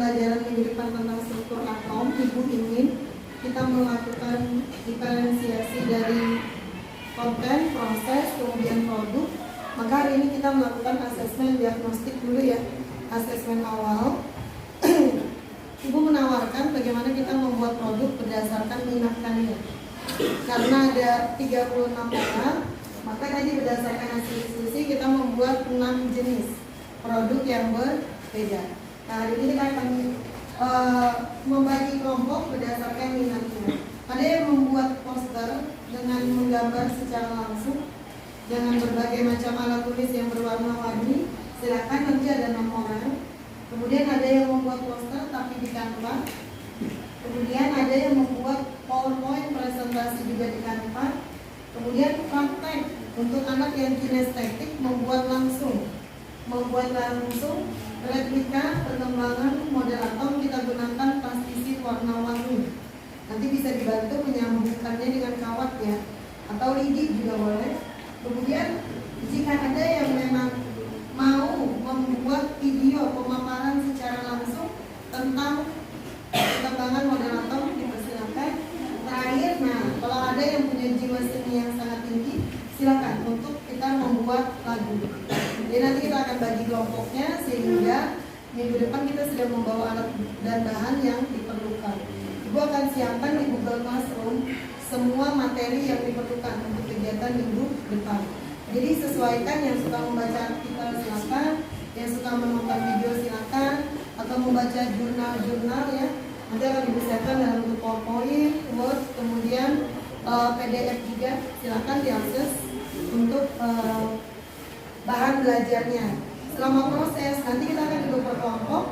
pembelajaran minggu depan tentang struktur atom, Ibu ingin kita melakukan diferensiasi dari konten, proses, kemudian produk. Maka hari ini kita melakukan asesmen diagnostik dulu ya, asesmen awal. Ibu menawarkan bagaimana kita membuat produk berdasarkan minat kalian. Karena ada 36 orang, maka tadi berdasarkan hasil diskusi kita membuat 6 jenis produk yang berbeda. Nah, hari ini kita akan membagi kelompok berdasarkan minatnya. Ada yang membuat poster dengan menggambar secara langsung dengan berbagai macam alat tulis yang berwarna-warni. Silakan, nanti ada nomornya. Kemudian ada yang membuat poster tapi di Canva. Kemudian ada yang membuat PowerPoint presentasi juga di Canva. Kemudian praktek untuk anak yang kinestetik membuat langsung replika pengembangan model atom. Kita gunakan plastisi warna-warni. Nanti bisa dibantu menyambungkannya dengan kawat ya, atau lidi juga boleh. Kemudian jika ada yang memang mau membuat video pemaparan secara langsung tentang pengembangan model atom, dipersilakan. Terakhir, nah kalau ada yang punya jiwa seni yang sangat tinggi, silakan untuk kita membuat lagu. Jadi nanti kita akan bagi kelompoknya sehingga minggu depan kita sudah membawa alat dan bahan yang diperlukan. Ibu akan siapkan di Google Classroom semua materi yang diperlukan untuk kegiatan minggu depan. Jadi sesuaikan, yang suka membaca artikel silakan, yang suka menonton video silakan, atau membaca jurnal-jurnal ya. Nanti akan Ibu siapkan dalam bentuk PowerPoint, Word, kemudian PDF juga silakan diakses untuk bahan belajarnya. Selama proses nanti kita akan duduk per kelompok,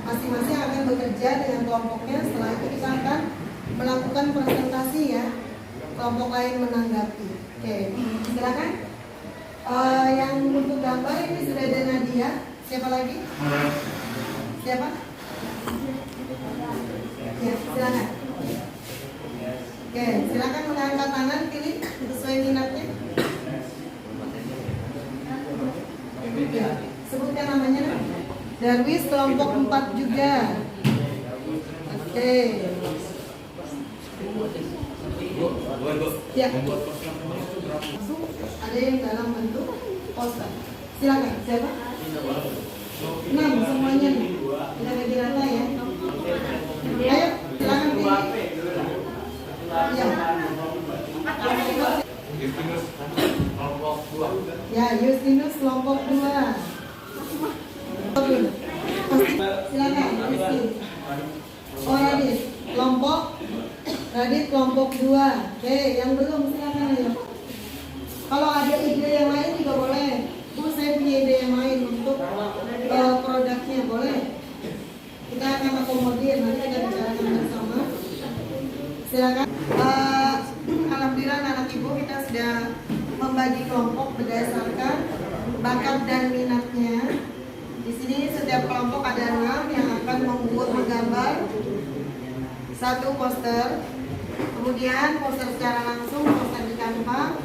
masing-masing akan bekerja dengan kelompoknya. Setelah itu kita akan melakukan presentasi ya, kelompok lain menanggapi. Oke, silakan. Yang untuk gambar ini sudah ada Nadia. Siapa lagi? Siapa? Ya, silakan. Oke, silakan mengangkat tangan, pilih sesuai minatnya. Ya, sebutkan namanya. Darwis kelompok 4 juga. Oke. Ya. Ada yang dalam bentuk poster. Silakan. Siapa? 6 semuanya nih. Tidak bagi rata ya. Ayo, silakan pilih. Ya. Justinus kelompok 2. Ya, Justinus kelompok 2. Silakan, oh Radit, kelompok 2. Oke, yang belum silakan ayo. Kalau ada ide yang lain juga boleh. Bu, saya punya ide yang lain untuk produknya, boleh. Kita akan akomodir, nanti kita bicarakan bersama. Silakan. Alhamdulillah anak ibu kita sudah membagi kelompok berdasarkan bakat dan minatnya. Di sini setiap kelompok ada 6 yang akan menggambar satu poster. Kemudian poster secara langsung, poster di Canva,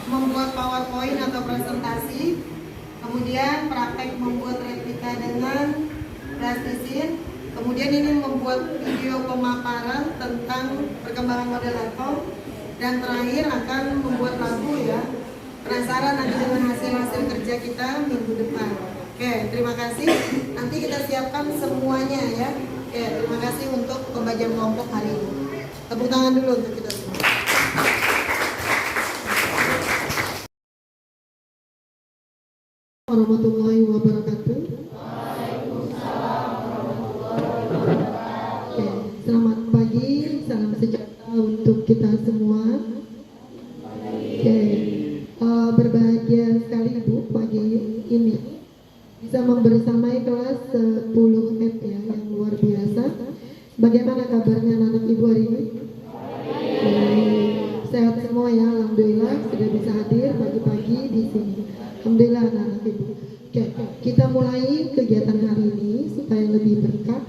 membuat PowerPoint atau presentasi. Kemudian praktek membuat replika dengan plastisin. Kemudian ini membuat video pemaparan tentang perkembangan model atom. Dan terakhir akan membuat lagu ya. Penasaran nanti dengan hasil-hasil kerja kita minggu depan. Oke, terima kasih. Nanti kita siapkan semuanya ya. Oke, terima kasih untuk pembagian kelompok hari ini. Tepuk tangan dulu untuk kita semua. Warahmatullahi wabarakatuh. Oke, selamat pagi, salam sejahtera untuk kita semua. Oke, berbahagia sekali Ibu pagi ini bisa membersamai kelas 10F ya, yang luar biasa. Bagaimana kabarnya anak Ibu hari ini? Sehat semua ya, alhamdulillah sudah bisa hadir pagi-pagi di sini. Alhamdulillah anak Ibu. Oke, kita mulai kegiatan hari ini supaya lebih berkah.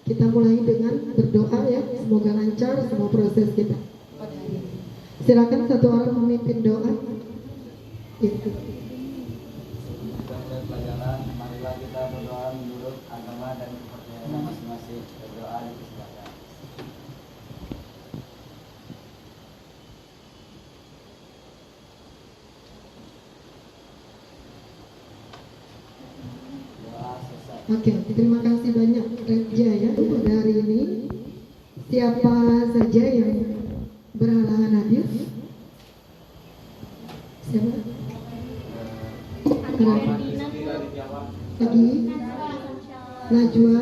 Kita mulai dengan berdoa ya, semoga lancar semua proses kita. Silakan satu orang memimpin doa. Itu. Pelajaran, marilah kita berdoa menurut agama dan Oke, terima kasih banyak Reja ya. Pada hari ini siapa saja yang berhalangan hadir? Siapa? Lagi? Najwa?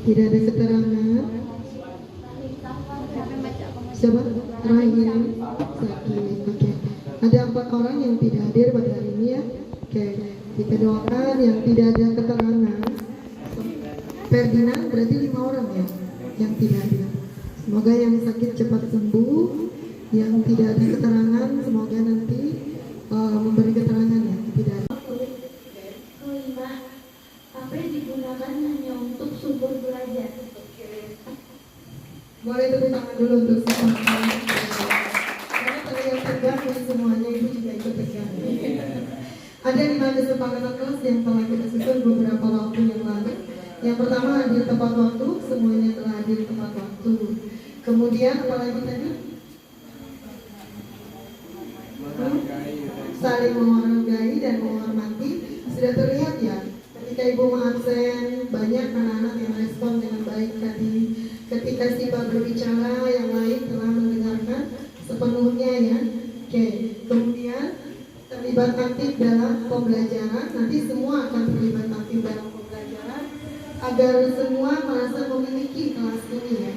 Tidak ada keterangan. Siapa? Rahim? Oke. Ada 4 orang yang tidak hadir pada hari ini ya. Oke. Kita doakan yang tidak ada keterangan. Ferdinand berarti 5 orang ya yang tidak hadir. Semoga yang sakit cepat sembuh. Yang tidak ada keterangan semoga nanti memberi keterangan ya. Tidak ada. Kelima, HP digunakan hanya untuk sumber belajar. Boleh tepuk tangan dulu untuk semuanya. Karena terlihat tegang ya semuanya, ibu juga ikut tegang. Ada 5 kesepakatan kelas yang telah kita susun beberapa waktu yang lalu. Yang pertama hadir tepat waktu, semuanya telah hadir tepat waktu. Kemudian apalagi tadi? Saling menghargai dan menghormati. Sudah terlihat ya, ketika ibu mengabsen banyak anak-anak yang respon dengan baik tadi. Ketika Sipa berbicara, yang lain telah mendengarkan sepenuhnya ya. Oke, kemudian terlibat aktif dalam pembelajaran. Nanti semua akan terlibat aktif dalam pembelajaran agar semua merasa memiliki kelas ini ya.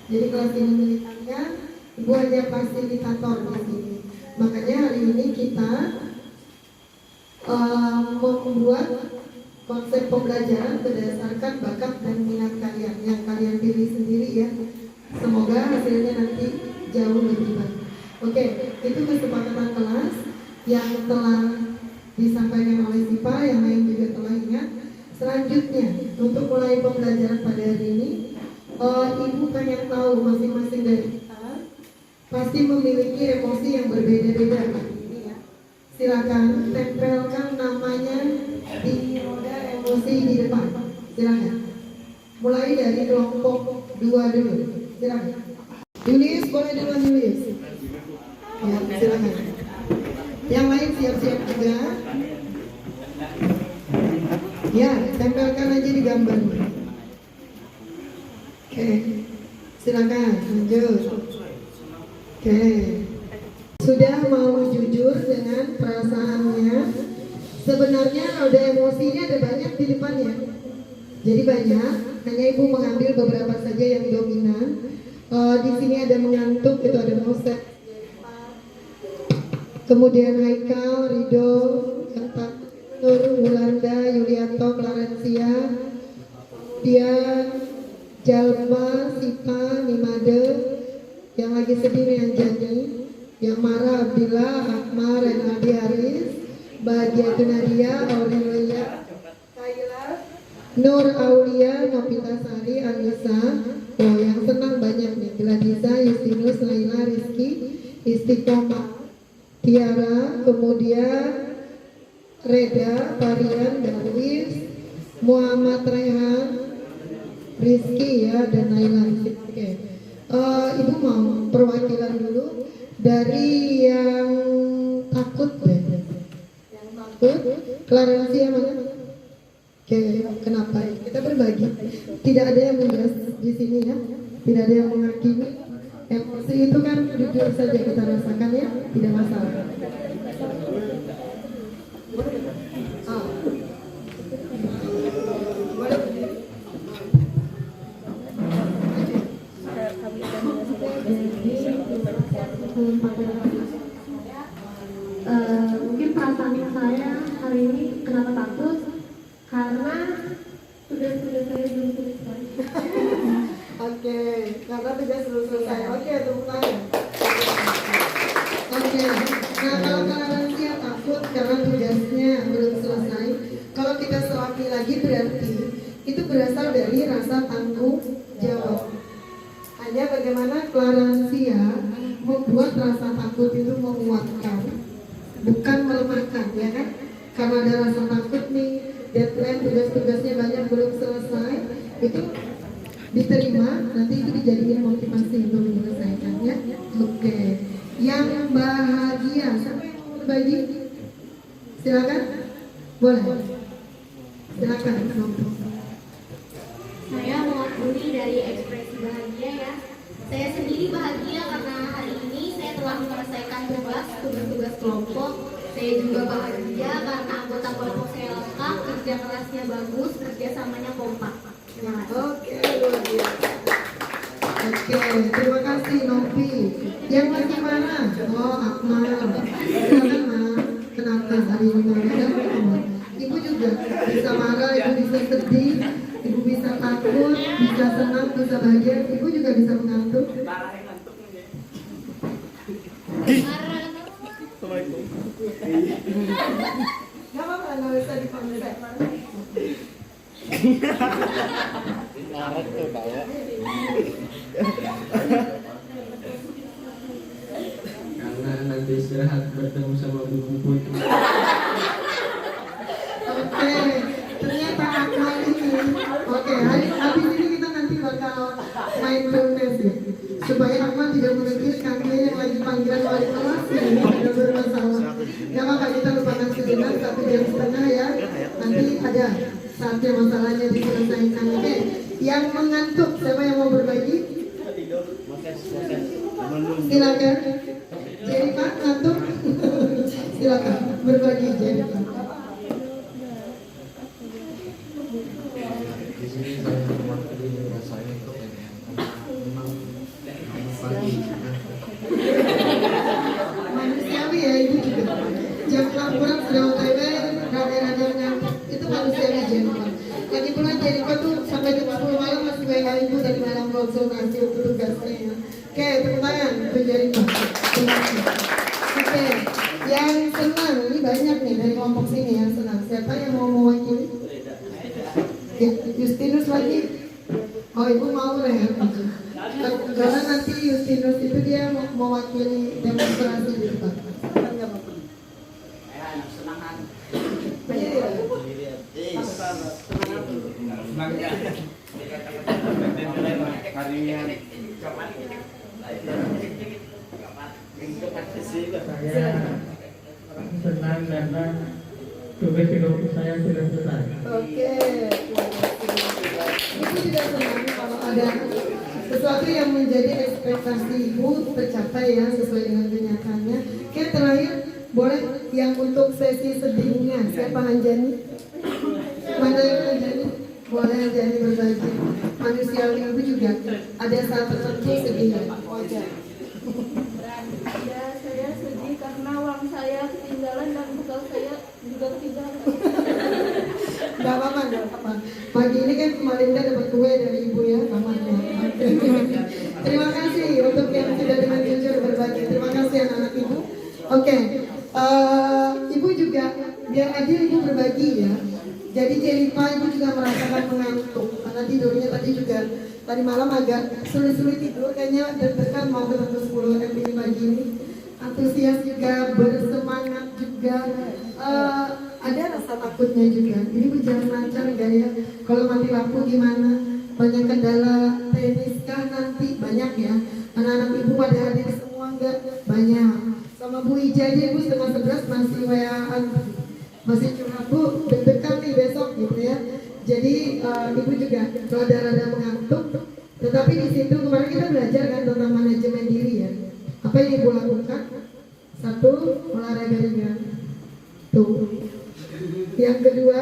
Jadi kelas ini milik kalian, ibu hanya fasilitator di sini. Makanya hari ini kita membuat konsep pembelajaran berdasarkan bakat dan minat kalian yang kalian pilih sendiri ya. Semoga hasilnya nanti jauh lebih baik. Oke, itu kesepakatan kelas yang telah disampaikan oleh Sipa, yang lain juga telah ingat. Selanjutnya, untuk mulai pembelajaran pada hari ini, ibu pengen tahu masing-masing dari kita pasti memiliki emosi yang berbeda-beda hari ini ya. Silakan tempelkan namanya di roda emosi di depan. Silakan. Mulai dari kelompok 2 dulu. Silakan. Julius, boleh duluan Julius. Ya, silakan. Yang lain siap-siap juga. Ya, tempelkan aja di gambar. Oke. Silakan, lanjut. Oke. Sudah mau jujur dengan perasaannya. Sebenarnya roda emosinya ada banyak di depannya. Jadi banyak, hanya ibu mengambil beberapa saja yang dominan. Di sini ada mengantuk, itu ada Moses. Kemudian Haikal, Rido, Nur, Wulanda, Yulianto, Clarencia, kemudian Jalma, Sita, Nimade, yang lagi sedih yang Jani, yang marah Abdillah, Akmal, Renaldi Haris, Bahagia itu Nadia, Aurelia, Kayla, Nur Aulia, Novita Sari, Anissa. Oh, yang senang banyak nih. Gladisa, Justinus, Laila, Rizky, Istiqomah, Tiara, kemudian Reda, Varian, Darwis, Muhammad Rehan, Rizky ya, dan Naila. Oke. Ibu mau perwakilan dulu dari yang takut deh. Yang takut, Clarencia mana? Oke, kenapa? Kita berbagi. Tidak ada yang menjelas di sini ya. Tidak ada yang menghakimi. Emosi itu kan jujur saja kita rasakan ya, tidak masalah. Mungkin perasaan saya hari ini kenapa takut? Karena tugas saya belum selesai. Oke, karena tugas belum selesai. Oke, tepuk tangan. Oke, nah kalau Clarencia takut karena tugasnya belum selesai, kalau kita selami lagi berarti itu berasal dari rasa tanggung jawab. Hanya bagaimana Clarencia membuat rasa takut itu menguatkan, bukan melemahkan, ya kan? Karena ada rasa takut nih, deadline tugas-tugasnya banyak belum selesai, itu diterima, nanti itu dijadikan motivasi untuk menyelesaikannya. Oke, yang bahagia, siapa yang mau berbagi? Silakan, boleh. Silakan. Saya mewakili dari ekspresi bahagia ya. Saya sendiri bahagia karena hari ini saya telah menyelesaikan tugas kelompok. Saya juga bahagia karena anggota kelompok saya lengkap, kerja kerasnya bagus, kerjasamanya kompak. Terima kasih. Oke, luar biasa. Oke, terima kasih Novi. Yang masih marah? Oh, Akmal. Silakan Ma. Kenapa hari ini marah? Ibu juga bisa marah, ibu bisa sedih, ibu bisa takut, bisa senang, bisa bahagia. Ibu juga bisa mengantuk. Gak apa-apa, nggak usah dipanggil. Karena nanti istirahat bertemu sama Bu Puput. Oke, ternyata Akmal ini. Oke, habis ini kita nanti bakal mindfulness ya, supaya Akmal tidak memikirkan dia yang lagi panggilan wali kelas ini tidak bermasalah. Gak apa-apa, kita lupakan sejenak 1 jam setengah ya. Nanti ada saatnya masalahnya diselesaikan. Oke, yang mengantuk siapa yang mau berbagi? Silakan. Jadi Pak ngantuk. Silakan berbagi jadi Pak. Di sini saya mewakili rasanya untuk memang pagi. Manusiawi ya ibu juga. Jam 6 kurang sudah OTW, rada-rada ngantuk. Itu manusiawi Jennifer. Lagi pula Jennifer tuh sampai jam 10 malam masih WA ibu dari malam konsultasi untuk tugasnya ya. Oke, tepuk tangan untuk Jennifer. Terima kasih. Oke, yang senang ini banyak nih dari kelompok sini yang senang. Siapa yang mau mewakili? Ya, Justinus lagi. Oh, ibu mau rehat. Karena nanti Justinus itu dia mau mewakili demonstrasi di depan. Saya senang karena tugas kelompok saya sudah selesai. Oke. Ibu juga senang kalau ada sesuatu yang menjadi ekspektasi ibu tercapai ya sesuai dengan kenyataannya. Oke, terakhir boleh yang untuk sesi sedihnya siapa Hanjani? Mana yang Hanjani? Boleh Hanjani berbagi. Manusiawi ibu juga ada saat tertentu sedihnya. Wajar. Ya, saya sedih karena uang saya ketinggalan dan bekal saya juga ketinggalan. Gak apa-apa, gak apa-apa. Pagi ini kan Malinda dapat kue dari ibu ya, kamarnya. Terima kasih untuk yang sudah dengan jujur berbagi. Terima kasih anak-anak ibu. Oke, ibu juga biar adil ibu berbagi ya. Jadi Jennifer ibu juga merasakan mengantuk karena tidurnya tadi juga tadi malam agak sulit-sulit tidur, kayaknya deg-degan mau ketemu 10 MPI pagi ini. Antusias juga, bersemangat juga, ada rasa takutnya juga. Ini ibu jangan lancar enggak ya? Kalau mati lampu gimana? Banyak kendala teknis kah nanti? Banyak ya. Anak-anak ibu pada hadir semua enggak? Banyak. Sama Bu Ija aja ibu setengah 11 masih WA-an, masih curhat Bu, deg-degan nih besok gitu ya. Jadi ibu juga rada-rada mengantuk. Tetapi di situ kemarin kita belajar kan tentang manajemen diri ya. Apa yang ibu lakukan? 1, olahraga ringan. Tuh. Yang kedua,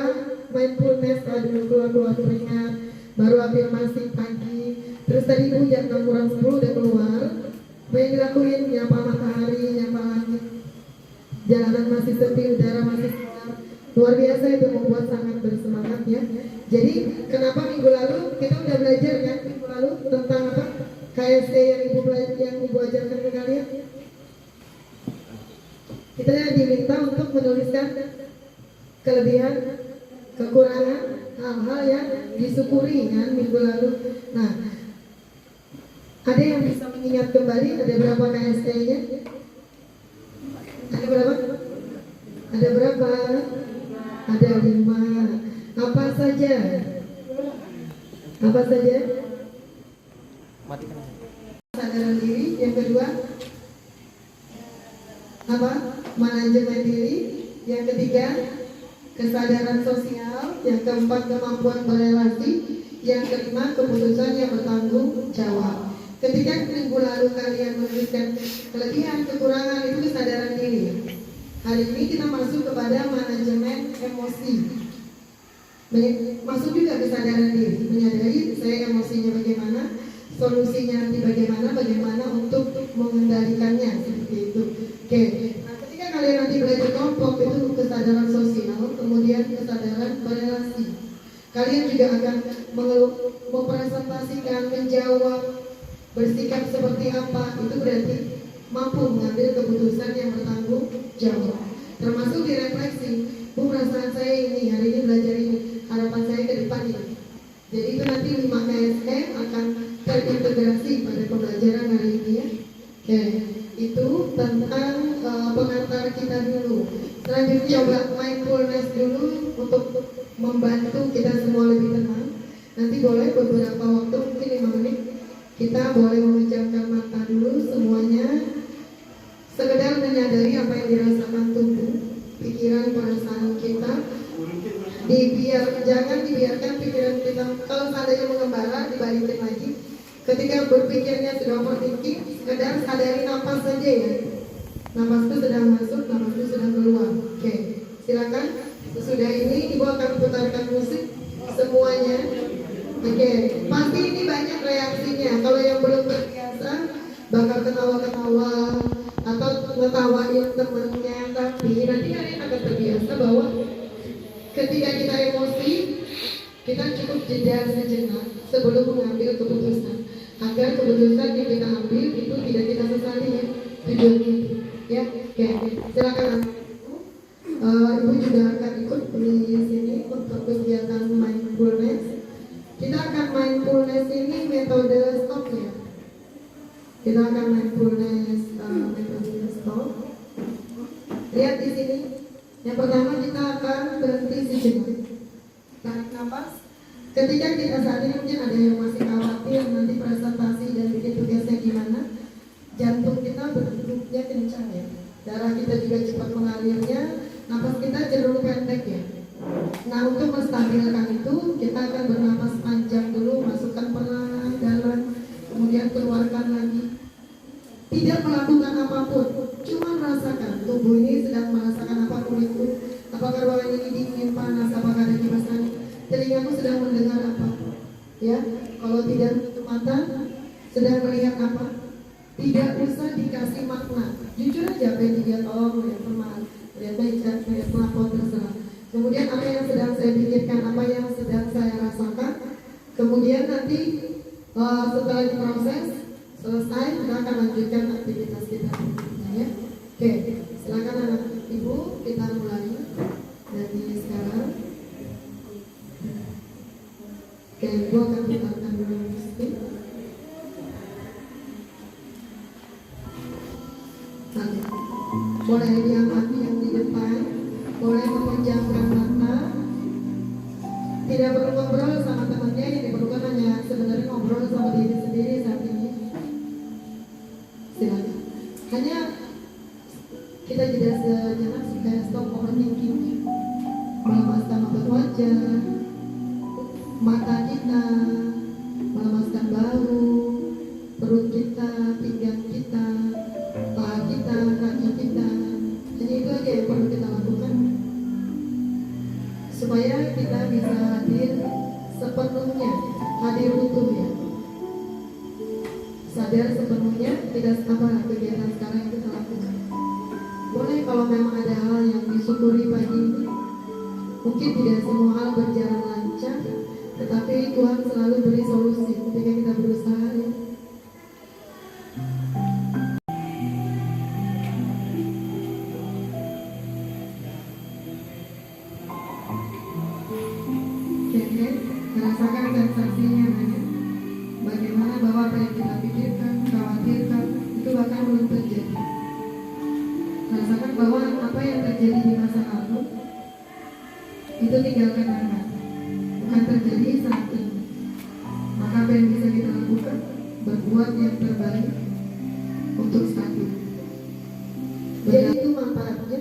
mindfulness, dulu keluar keringat, baru afirmasi pagi. Terus tadi ibu jam 6 kurang 10 udah keluar. Apa yang dilakuin? Nyapa matahari, nyapa langit. Jalanan masih sepi, udara masih segar. Luar biasa itu membuat sangat bersemangat ya. Jadi kenapa minggu lalu kita udah belajar kan minggu lalu tentang apa? KSE yang ibu belajar, yang ibu ajarkan ke kalian. Kita diminta untuk menuliskan kelebihan, kekurangan, hal-hal yang disyukuri kan minggu lalu. Nah, ada yang bisa mengingat kembali ada berapa KSE-nya? Ada berapa? Ada berapa? Ada 5. Apa saja? Apa saja? Kesadaran diri. Yang kedua apa? Manajemen diri. Yang ketiga kesadaran sosial, yang keempat kemampuan berelasi, yang kelima keputusan yang bertanggung jawab. Ketika minggu lalu kalian menuliskan kelebihan, kekurangan, itu kesadaran diri. Hari ini kita masuk kepada manajemen emosi. Masuk juga kesadaran diri, menyadari saya emosinya bagaimana, solusinya nanti bagaimana untuk mengendalikannya, seperti itu. Oke. Nah, ketika kalian nanti belajar kelompok, itu kesadaran sosial, kemudian kesadaran berelasi. Kalian juga akan mempresentasikan, menjawab, bersikap seperti apa, itu berarti mampu mengambil keputusan yang bertanggung jawab. Termasuk direfleksi, Bu, perasaan saya ini, hari ini belajar ini, harapan saya ke depan ini. Jadi itu nanti 5 KSM akan terintegrasi pada pembelajaran hari ini ya. Oke, itu tentang pengantar kita dulu. Selanjutnya coba mindfulness dulu untuk membantu kita semua lebih tenang. Nanti boleh beberapa waktu, mungkin 5 menit, kita boleh memejamkan mata dulu semuanya, sekedar menyadari apa yang dirasakan tubuh, pikiran, perasaan kita. Jangan dibiarkan pikiran kita, kalau seandainya mengembara, dibalikin lagi. Ketika berpikirnya sudah overthinking, sekedar sadari napas saja ya. Napasku sedang masuk, napasku sedang keluar. Oke, silakan. Sesudah ini ibu akan putarkan musik semuanya. Oke, pasti ini banyak reaksinya. Kalau yang belum terbiasa bakal ketawa-ketawa atau ngetawain temennya, tapi nanti kalian akan terbiasa bahwa ketika kita emosi, kita cukup jeda sejenak sebelum mengambil keputusan, agar keputusan yang kita ambil itu tidak kita sesali ya, tujuannya itu. Ya, oke, silakan. Ibu juga akan ikut di sini untuk kegiatan mindfulness. Kita akan mindfulness ini metode stop ya. Kita akan mindfulness metode stop. Lihat di sini. Yang pertama kita akan berhenti sejenak. Tarik nafas. Ketika kita saat ini mungkin ada yang masih khawatir nanti presentasi dan bikin tugasnya gimana, jantung kita berdegupnya kencang ya. Darah kita juga cepat mengalirnya. Nafas kita cenderung pendek ya. Nah, untuk menstabilkan itu, kita akan bernapas panjang dulu, masukkan perlahan dalam, kemudian keluarkan lagi. Tidak melakukan apapun, cuma rasakan tubuh ini sedang merasakan apa, kulitku, apakah ruangan ini dingin, panas, apakah ada kipas angin, telingaku sedang mendengar apa, ya. Kalau tidak menutup mata, sedang melihat apa, tidak usah dikasih makna, jujur aja apa yang dilihat, oh melihat teman, melihat meja, melihat pelapor, terserah. Kemudian apa yang sedang saya pikirkan, apa yang sedang saya rasakan. Kemudian nanti setelah diproses selesai, kita akan lanjutkan aktivitas kita ya. Oke, silakan anak ibu, kita mulai dari sekarang. Oke, ibu akan putarkan dulu musik. Boleh diamati yang di depan, boleh memejamkan mata. Tidak perlu ngobrol sama temannya, yang diperlukan hanya sebenarnya ngobrol sama diri sendiri saat ini. Silakan. Hanya kita jeda sejenak supaya stop overthinking. Melepaskan otot wajah, mata kita, melepaskan bahu, perut kita, pinggang kita, paha kita, kaki kita. Hanya itu aja yang perlu kita lakukan supaya kita bisa hadir sepenuhnya, hadir utuh ya, sadar sepenuhnya tidak apa kegiatan sekarang yang kita lakukan. Boleh kalau memang ada hal yang disyukuri pagi ini, mungkin tidak semua hal berjalan lancar, tetapi Tuhan selalu beri solusi ketika kita berusaha ya. Merasakan sensasinya ya. Bagaimana bahwa apa yang kita pikirkan, khawatirkan itu bahkan belum terjadi. Rasakan bahwa apa yang terjadi di masa lalu itu tinggalkan anak, bukan terjadi saat ini. Maka apa yang bisa kita lakukan, berbuat yang terbaik untuk saat ini. Jadi itu manfaatnya.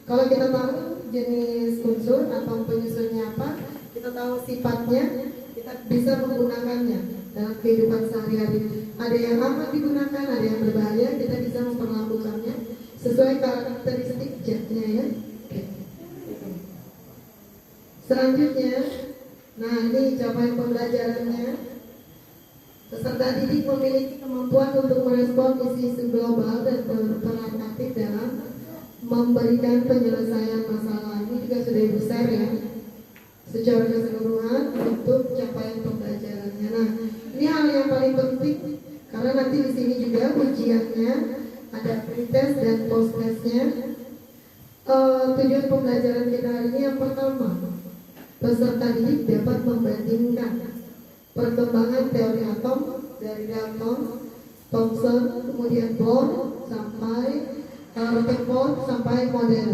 Kalau kita tahu jenis unsur atau penyusunnya apa, kita tahu sifatnya, kita bisa menggunakannya dalam kehidupan sehari-hari. Ada yang aman digunakan, ada yang berbahaya, kita bisa memperlakukannya sesuai karakteristik zatnya ya. Oke. Selanjutnya, nah ini capaian pembelajarannya. Peserta didik memiliki kemampuan untuk merespon isu-isu global dan berperan aktif dalam memberikan penyelesaian masalah. Ini juga sudah Ibu share ya secara keseluruhan untuk capaian pembelajarannya. Nah, ini hal yang paling penting karena nanti di sini juga ujiannya ada pretest dan post-testnya. Tujuan pembelajaran kita hari ini yang pertama, peserta didik dapat membandingkan perkembangan teori atom dari Dalton, Thomson, kemudian Bohr sampai Rutherford sampai model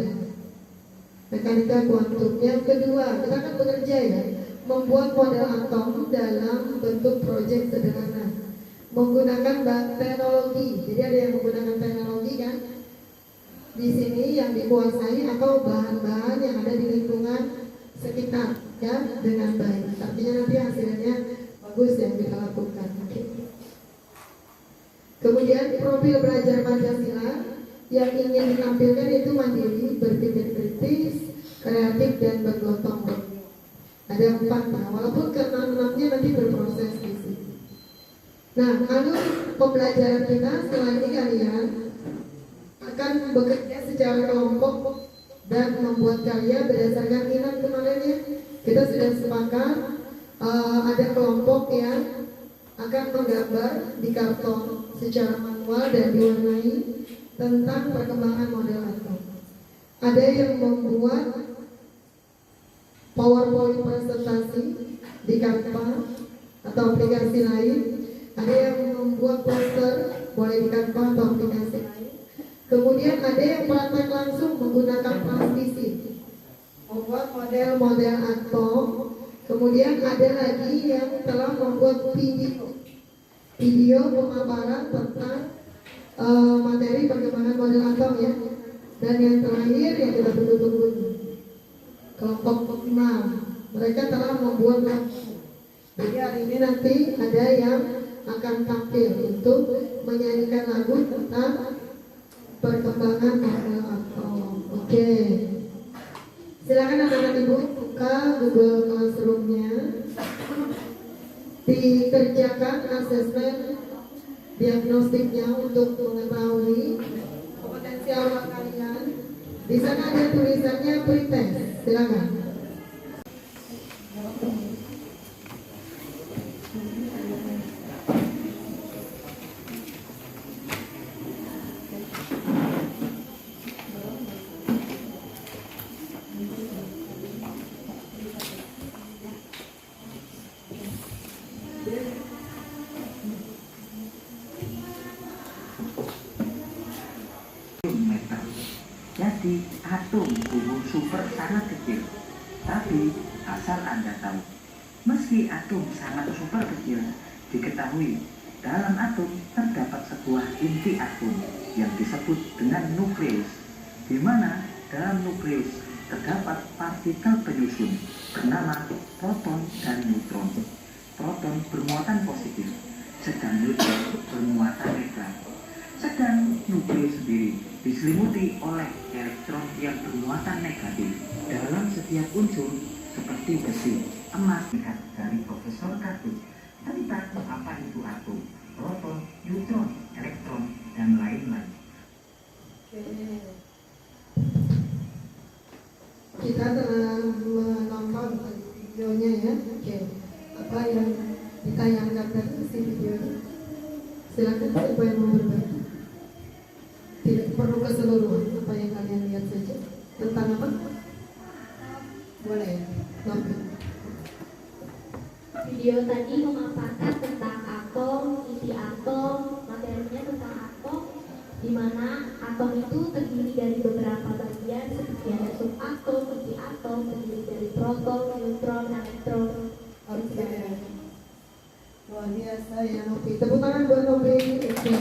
mekanika kuantum. Yang kedua, kita akan bekerja ya, membuat model atom dalam bentuk proyek sederhana menggunakan teknologi. Jadi ada yang menggunakan teknologi kan di sini yang dikuasai atau bahan-bahan yang ada di lingkungan sekitar ya dengan baik. Artinya nanti hasilnya bagus yang kita lakukan. Oke. Kemudian profil belajar Pancasila yang ingin ditampilkan itu mandiri, berpikir kritis, kreatif dan bergotong royong. Ada 4 nah, walaupun ke-6-nya nanti berproses di sini. Nah, alur pembelajaran kita setelah ini kalian akan bekerja secara kelompok dan membuat karya berdasarkan minat kemarin ya. Kita sudah sepakat ada kelompok yang akan menggambar di karton secara manual dan diwarnai tentang perkembangan model atom. Ada yang membuat PowerPoint presentasi di Canva atau aplikasi lain. Ada yang membuat poster boleh di Canva atau aplikasi lain. Kemudian ada yang praktek langsung menggunakan transmisi, membuat model-model atom. Kemudian ada lagi yang telah membuat video pemaparan tentang materi perkembangan model atom ya. Dan yang terakhir yang kita tunggu-tunggu, kelompok 6, mereka telah membuat lagu. Jadi hari ini nanti ada yang akan tampil untuk menyanyikan lagu tentang perkembangan model atom. Oke. Silakan anak-anak ibu buka Google Classroom-nya. Dikerjakan asesmen diagnostiknya untuk mengetahui kompetensi awal kalian. Di sana ada tulisannya pretest. Silakan. Jadi atom tumbuh super sangat kecil. Tapi asal Anda tahu, meski atom sangat super kecil, diketahui dalam atom terdapat sebuah inti atom yang disebut dengan nukleus, di mana dalam nukleus terdapat partikel penyusun bernama proton dan neutron. Proton bermuatan positif, sedang neutron bermuatan negatif. Sedang nukleus sendiri diselimuti oleh elektron yang bermuatan negatif. Dalam setiap unsur seperti besi, emas, lihat dari Profesor Kardus tentang apa itu atom, proton, neutron, elektron, dan lain-lain. Kita telah menonton videonya ya. Oke. Apa yang ditayangkan dari si videonya? Silakan siapa yang mau berbagi. Tidak perlu keseluruhan, apa yang kalian lihat saja. Tentang apa? Boleh ya? Video tadi memaparkan tentang atom, inti atom, materinya tentang atom, di mana atom itu terdiri dari beberapa bagian seperti ada subatom, inti atom, terdiri dari proton, neutron, elektron. Oke. Luar biasa ya Novi. Tepuk tangan buat Novi. Oke.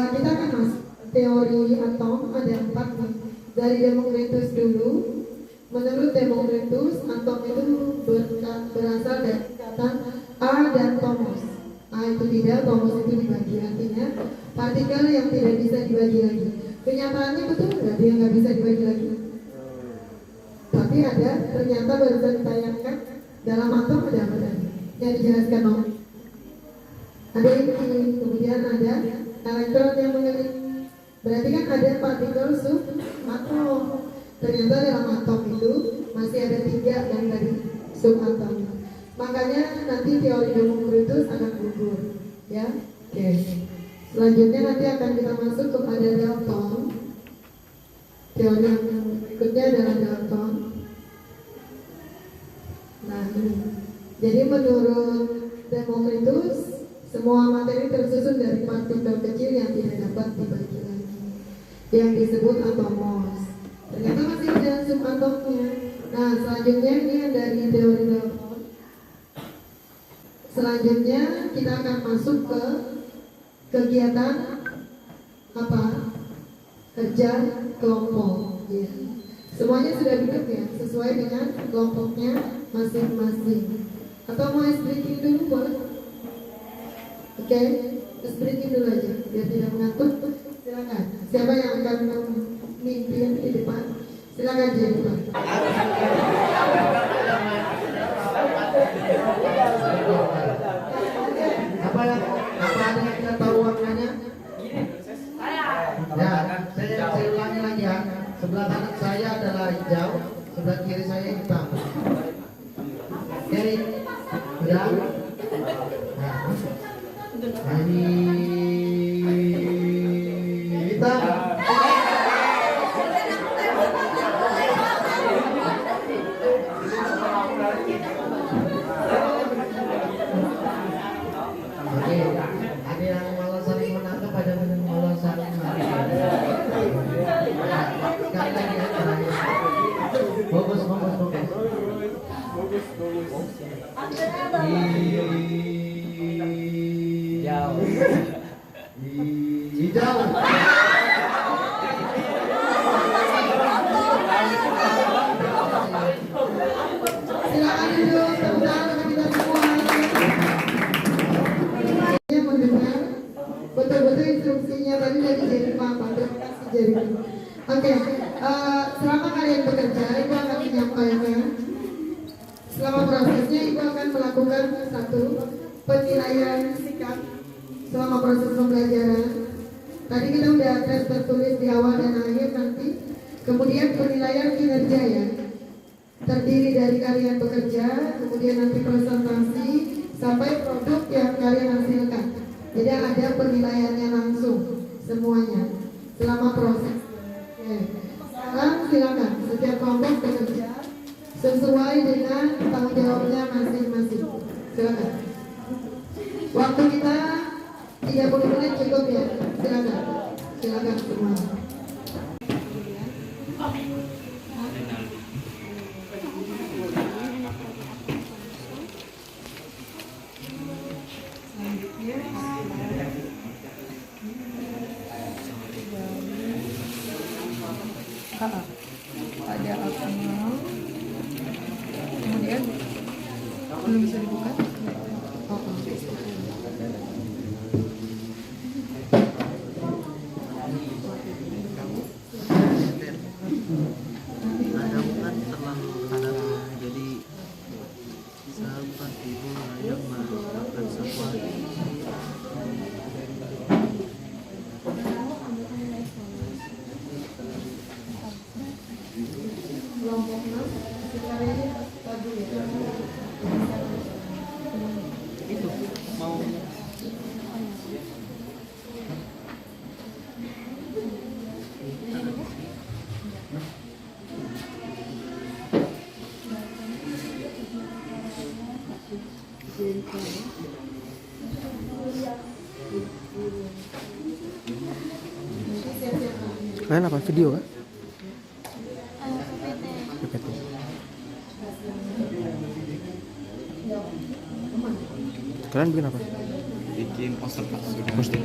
Kita akan masuk. teori atom ada 4 nih. Dari Demokritus dulu. Menurut Demokritus, atom itu berasal dari kata A dan tomos. A itu tidak, tomos itu dibagi. Artinya partikel yang tidak bisa dibagi lagi. Kenyataannya betul nggak dia nggak bisa dibagi lagi? Tapi ada, ternyata barusan ditayangkan dalam atom ada apa tadi? Yang dijelaskan Om. Ada ini, kemudian ada elektron yang mengelilingi. Berarti kan ada partikel subatom. Ternyata dalam atom itu masih ada 3 yang tadi subatom. Makanya nanti teori Demokritus akan gugur, ya. Oke. Selanjutnya nanti akan kita masuk kepada Dalton. Teori yang berikutnya adalah Dalton. Nah ini. Jadi menurut Demokritus, semua materi tersusun dari partikel kecil yang tidak dapat dibagi lagi, yang disebut atomos. Ternyata masih ada subatomnya. Nah selanjutnya ini yang dari teori Dalton. Selanjutnya kita akan masuk ke kegiatan apa? Kerja kelompok. Ya. Semuanya sudah duduk ya, sesuai dengan kelompoknya masing-masing. Atau mau ice breaking dulu boleh? Oke, ice breaking dulu aja, biar tidak mengantuk. Silakan. Siapa yang akan memimpin di depan? Silakan di depan. Apa ada yang tidak tahu warnanya? Ya, saya ulangi lagi ya. Sebelah kanan saya adalah hijau, sebelah kiri saya hitam. Oke, sudah. Nah, ini hitam. Oke, ada yang malah saling menangkap, ada yang malah saling menangkap. Sekali lagi ya, terakhir. Bagus. Hijau. Silakan duduk, tepuk tangan untuk kita semua. Yang mendengar betul-betul instruksinya tadi dari Jerima. Terima kasih Jerima. Oke, selama kalian bekerja, Ibu akan menyampaikan. Selama prosesnya, Ibu akan melakukan satu penilaian sikap selama proses pembelajaran. Tadi kita udah tes tertulis di awal dan akhir nanti. Kemudian penilaian kinerja ya. Terdiri dari kalian bekerja, kemudian nanti presentasi sampai produk yang kalian hasilkan. Jadi ada penilaiannya langsung semuanya selama proses. Oke. Sekarang silakan setiap kelompok bekerja sesuai dengan tanggung jawabnya masing-masing. Silakan. Waktu kita 30 menit cukup ya. Silakan semua. Ada akunnya, kemudian belum bisa dibuka. Ada bukan terlalu ada, jadi sahabat ibu yang melakukan safari. Kelompok 6 sekarang tadi ya. Itu mau Kalian apa video kan? PPT. Kalian bikin apa? Bikin poster Pak sudah. Poster.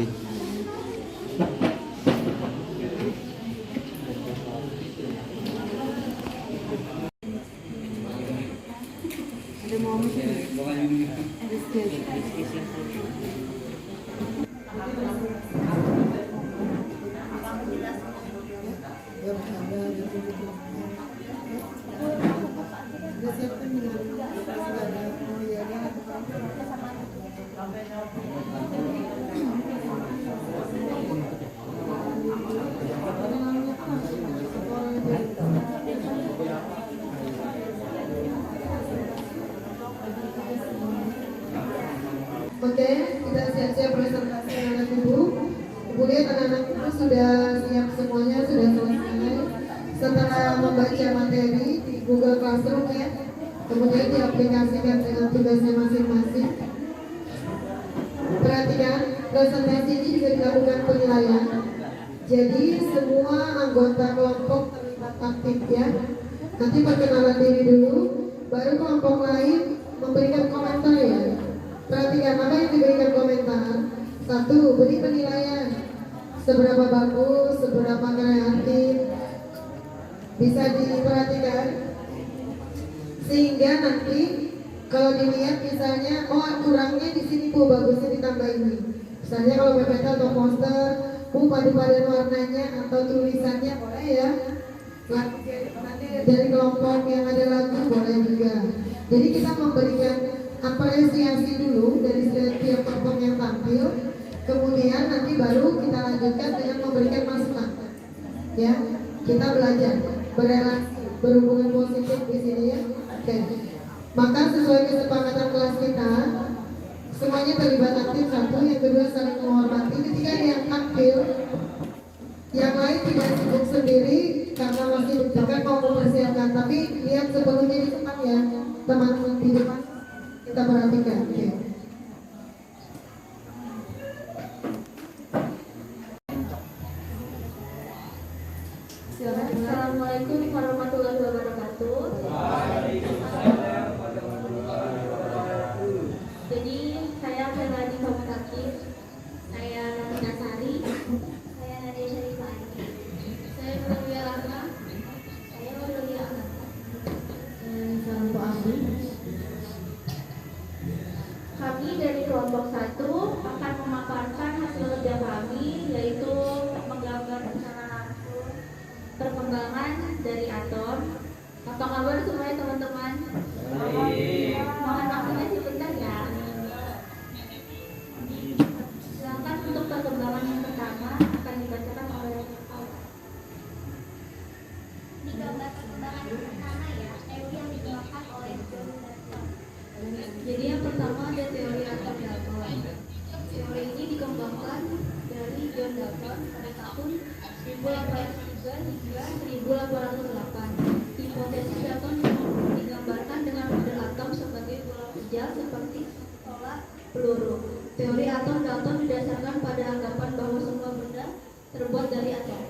Ibu sudah siap semuanya, sudah selesai. Setelah membaca materi di Google Classroom ya, kemudian diaplikasikan dengan tugasnya masing-masing. Perhatikan, presentasi ini juga dilakukan penilaian. Jadi semua anggota kelompok terlibat aktif ya. Nanti perkenalan diri dulu, baru kelompok lain memberikan komentar ya. Perhatikan apa yang diberikan komentar. Satu, beri penilaian. Seberapa bagus, seberapa kreatif. Bisa diperhatikan. Sehingga nanti kalau dilihat misalnya, oh kurangnya di sini Bu, bagusnya ditambah ini. Misalnya kalau PPT atau poster, Bu padu-padan warnanya atau tulisannya boleh ya. Nanti dari kelompok yang ada lagu boleh juga. Jadi kita memberikan apresiasi dulu dari setiap kelompok yang tampil. Kemudian nanti baru kita lanjutkan dengan memberikan masukan. Ya, kita belajar berrelasi, berhubungan positif di sini ya. Oke. Maka sesuai kesepakatan kelas kita, semuanya terlibat aktif. Satu, yang kedua saling menghormati. Ketika ada yang tampil, yang lain tidak sibuk sendiri karena masih dekat mau mempersiapkan. Tapi lihat sebelumnya di depan ya, teman-teman di depan kita perhatikan. Oke. Assalamualaikum warahmatullahi wabarakatuh. Jadi saya Ferdi Famakakir, saya Nadia Sari, saya Nadia Syarifah Andi, saya Nurul Rahma, saya Nurul Rahma. Salam Bu Abi. Kami dari kelompok 1 akan memaparkan hasil kerja kami, yaitu menggambar secara langsung perkembangan dari atom. Apa kabar semuanya teman-teman? Mohon waktunya sebentar ya. Silakan untuk perkembangan yang pertama akan dibacakan oleh di gambar perkembangan yang pertama ya, teori yang digunakan oleh John Dalton. Jadi yang pertama ada teori atom Dalton. Teori ini dikembangkan dari John Dalton pada tahun 1803 hingga 1808. Hipotesis Dalton digambarkan dengan model atom sebagai bola kecil seperti bola peluru. Teori atom Dalton didasarkan pada anggapan bahwa semua benda terbuat dari atom.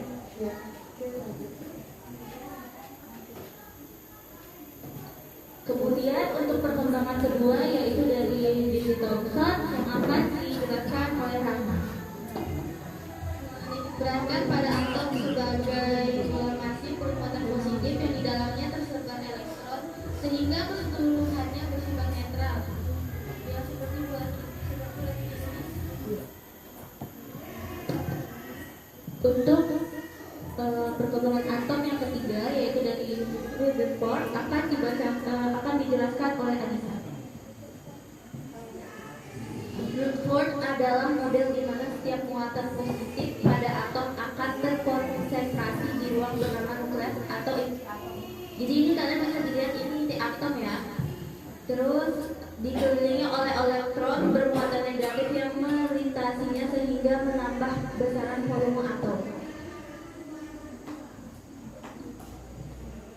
Kemudian untuk perkembangan kedua yaitu dari David Thomson yang akan dijelaskan oleh Rahma. Berangkat pada atom sebagai formasi bermuatan positif yang di dalamnya tersebar elektron sehingga keseluruhannya bersifat netral. Ya seperti untuk perkembangan atom yang ketiga yaitu dari Rutherford akan dijelaskan oleh Anissa. Rutherford adalah model di mana setiap muatan positif pada atom akan terkonsentrasi di ruang bernama nukleus atau inti atom. Jadi ini kalian bisa dilihat ini inti atom ya. Terus dikelilingi oleh elektron bermuatan negatif yang melintasinya sehingga menambah besaran volume atom.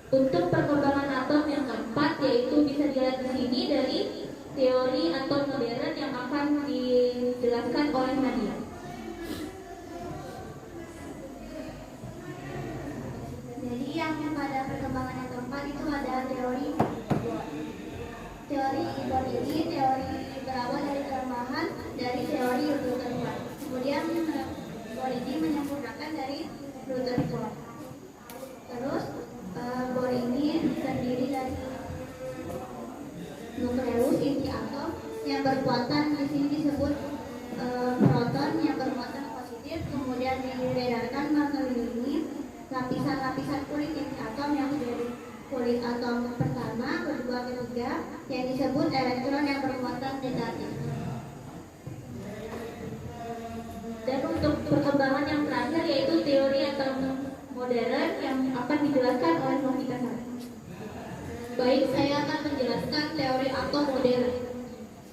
Untuk perkembangan atom yang keempat yaitu bisa dilihat di sini dari teori atom modern yang akan dijelaskan oleh Nadia. Jadi yang pada perkembangan yang keempat itu ada teori Bohr ini berawal dari kelemahan dari teori Rutherford. Kemudian Bohr ini menyempurnakan dari Rutherford. Terus Bohr ini terdiri dari nukleus inti atom yang bermuatan di sini disebut proton yang bermuatan positif, kemudian dibedakan mengelilingi lapisan-lapisan kulit inti atom yang dari kulit atom pertama, kedua, ketiga yang disebut elektron yang bermuatan negatif. Dan untuk perkembangan yang terakhir yaitu teori atom modern yang akan dijelaskan oleh Novita Sari. Baik, saya akan menjelaskan teori atom modern.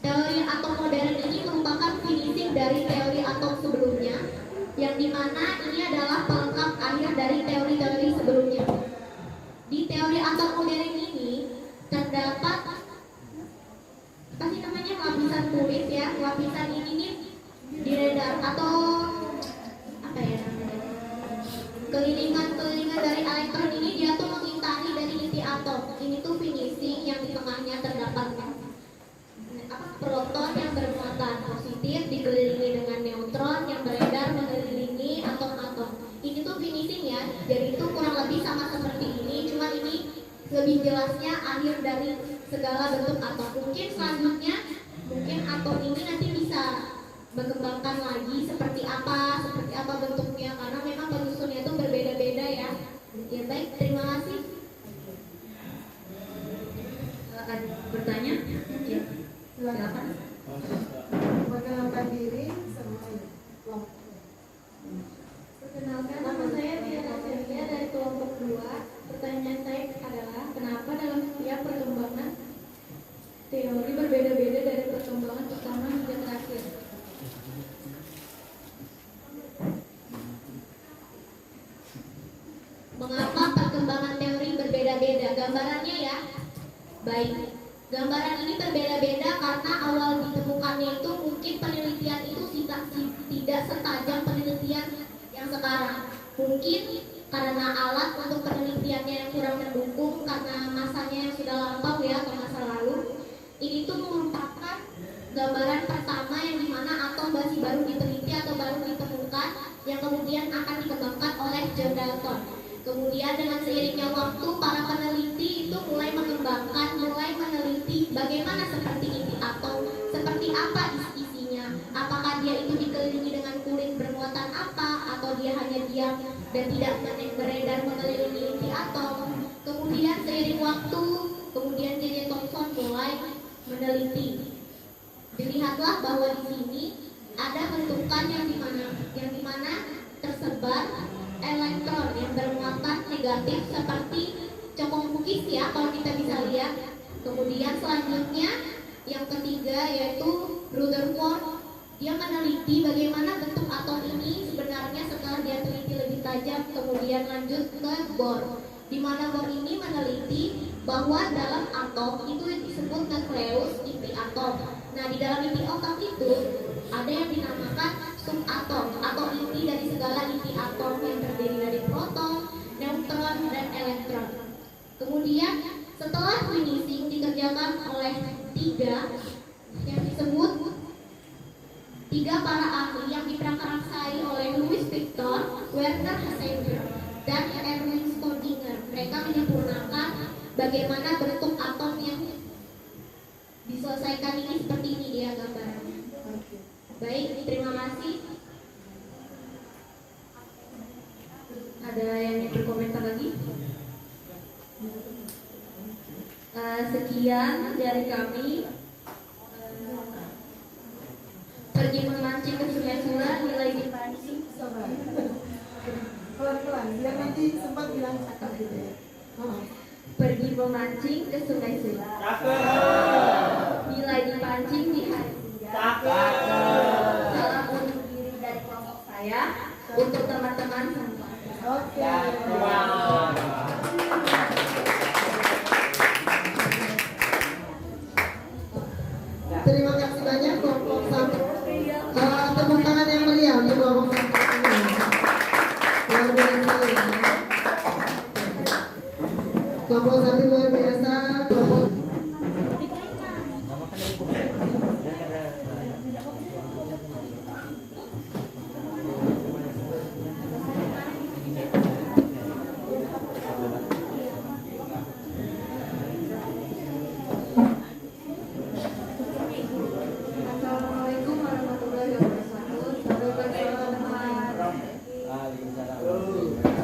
Teori atom modern ini merupakan finishing dari teori atom sebelumnya. yang dimana ini adalah pelengkap akhir dari teori-teori sebelumnya. Di teori atom modern ini terdapat apa sih namanya, lapisan kulit ya. Lapisan ini nih diredar atau apa ya namanya, kelilingan dari elektron ini dia tuh mengitari dari inti atom. Ini tuh finishing yang di tengahnya terdapat proton yang bermuatan positif dikelilingi dengan neutron yang beredar mengelilingi atom-atom. Ini tuh finishing ya, jadi itu kurang lebih sama seperti ini, cuma ini lebih jelasnya akhir dari segala bentuk atom. Mungkin selanjutnya mungkin atom ini nanti bisa berkembangkan lagi seperti apa bentuknya, karena memang penyusunnya itu berbeda-beda ya. Ya baik, terima kasih. Bertanya? Ya. Silakan. Perkenalkan diri sama kelompok. Perkenalkan, nama saya Tiara Celia dari kelompok 2. Pertanyaan saya adalah, kenapa dalam setiap perkembangan teori berbeda-beda dari perkembangan pertama hingga terakhir? Mengapa perkembangan teori berbeda-beda? Gambarannya ya. Baik. Gambaran ini berbeda-beda karena awal ditemukannya itu mungkin penelitian itu tidak setajam penelitian yang sekarang. Mungkin karena alat untuk penelitiannya yang kurang mendukung karena masanya yang sudah lampau ya, ke masa lalu. Ini tuh merupakan gambaran pertama yang dimana atom masih baru diteliti atau baru ditemukan, yang kemudian akan dikembangkan oleh John Dalton. Kemudian dengan seiringnya waktu, para peneliti itu mulai mengembangkan, mulai meneliti bagaimana seperti inti atom, seperti apa isinya, apakah dia itu dikelilingi dengan kulit bermuatan apa, atau dia hanya diam dan tidak beredar mengelilingi inti atom. Kemudian seiring waktu, kemudian J.J. Thomson mulai meneliti. Dilihatlah bahwa di sini ada bentukan yang dimana tersebar elektron yang bermuatan negatif seperti cokong cookies ya, kalau kita bisa lihat. Kemudian selanjutnya yang ketiga yaitu Rutherford, dia meneliti bagaimana bentuk atom ini sebenarnya setelah dia teliti lebih tajam. Kemudian lanjut ke Bohr, di mana Bohr ini meneliti bahwa dalam atom itu disebut nukleus inti atom. Nah, di dalam inti atom itu ada yang dinamakan subatom atau inti dari segala inti atom yang terdiri dari proton, neutron, dan elektron. Kemudian setelah finishing dikerjakan oleh tiga yang disebut tiga para ahli yang diprakarsai oleh Louis Victor, Werner Heisenberg, dan Erwin Schrödinger. Mereka menyempurnakan bagaimana bentuk atom yang diselesaikan ini seperti ini dia gambarannya. Baik, terima kasih. Ada yang ingin berkomentar lagi? Sekian dari kami. Pergi memancing ke Sungai Sula, nilai dipancing. Pelan-pelan, biar nanti sempat bilang cakap gitu ya. Pergi memancing ke Sungai Sula. Nilai dipancing di hari salam untuk diri dari kelompok saya, untuk teman-teman semua. Oke. Terima kasih banyak kelompok satu. Tepuk tangan yang meriah untuk kelompok satu ini. Luar biasa ya. Kelompok satu luar biasa. Kelompok Assalamualaikum warahmatullahi wabarakatuh.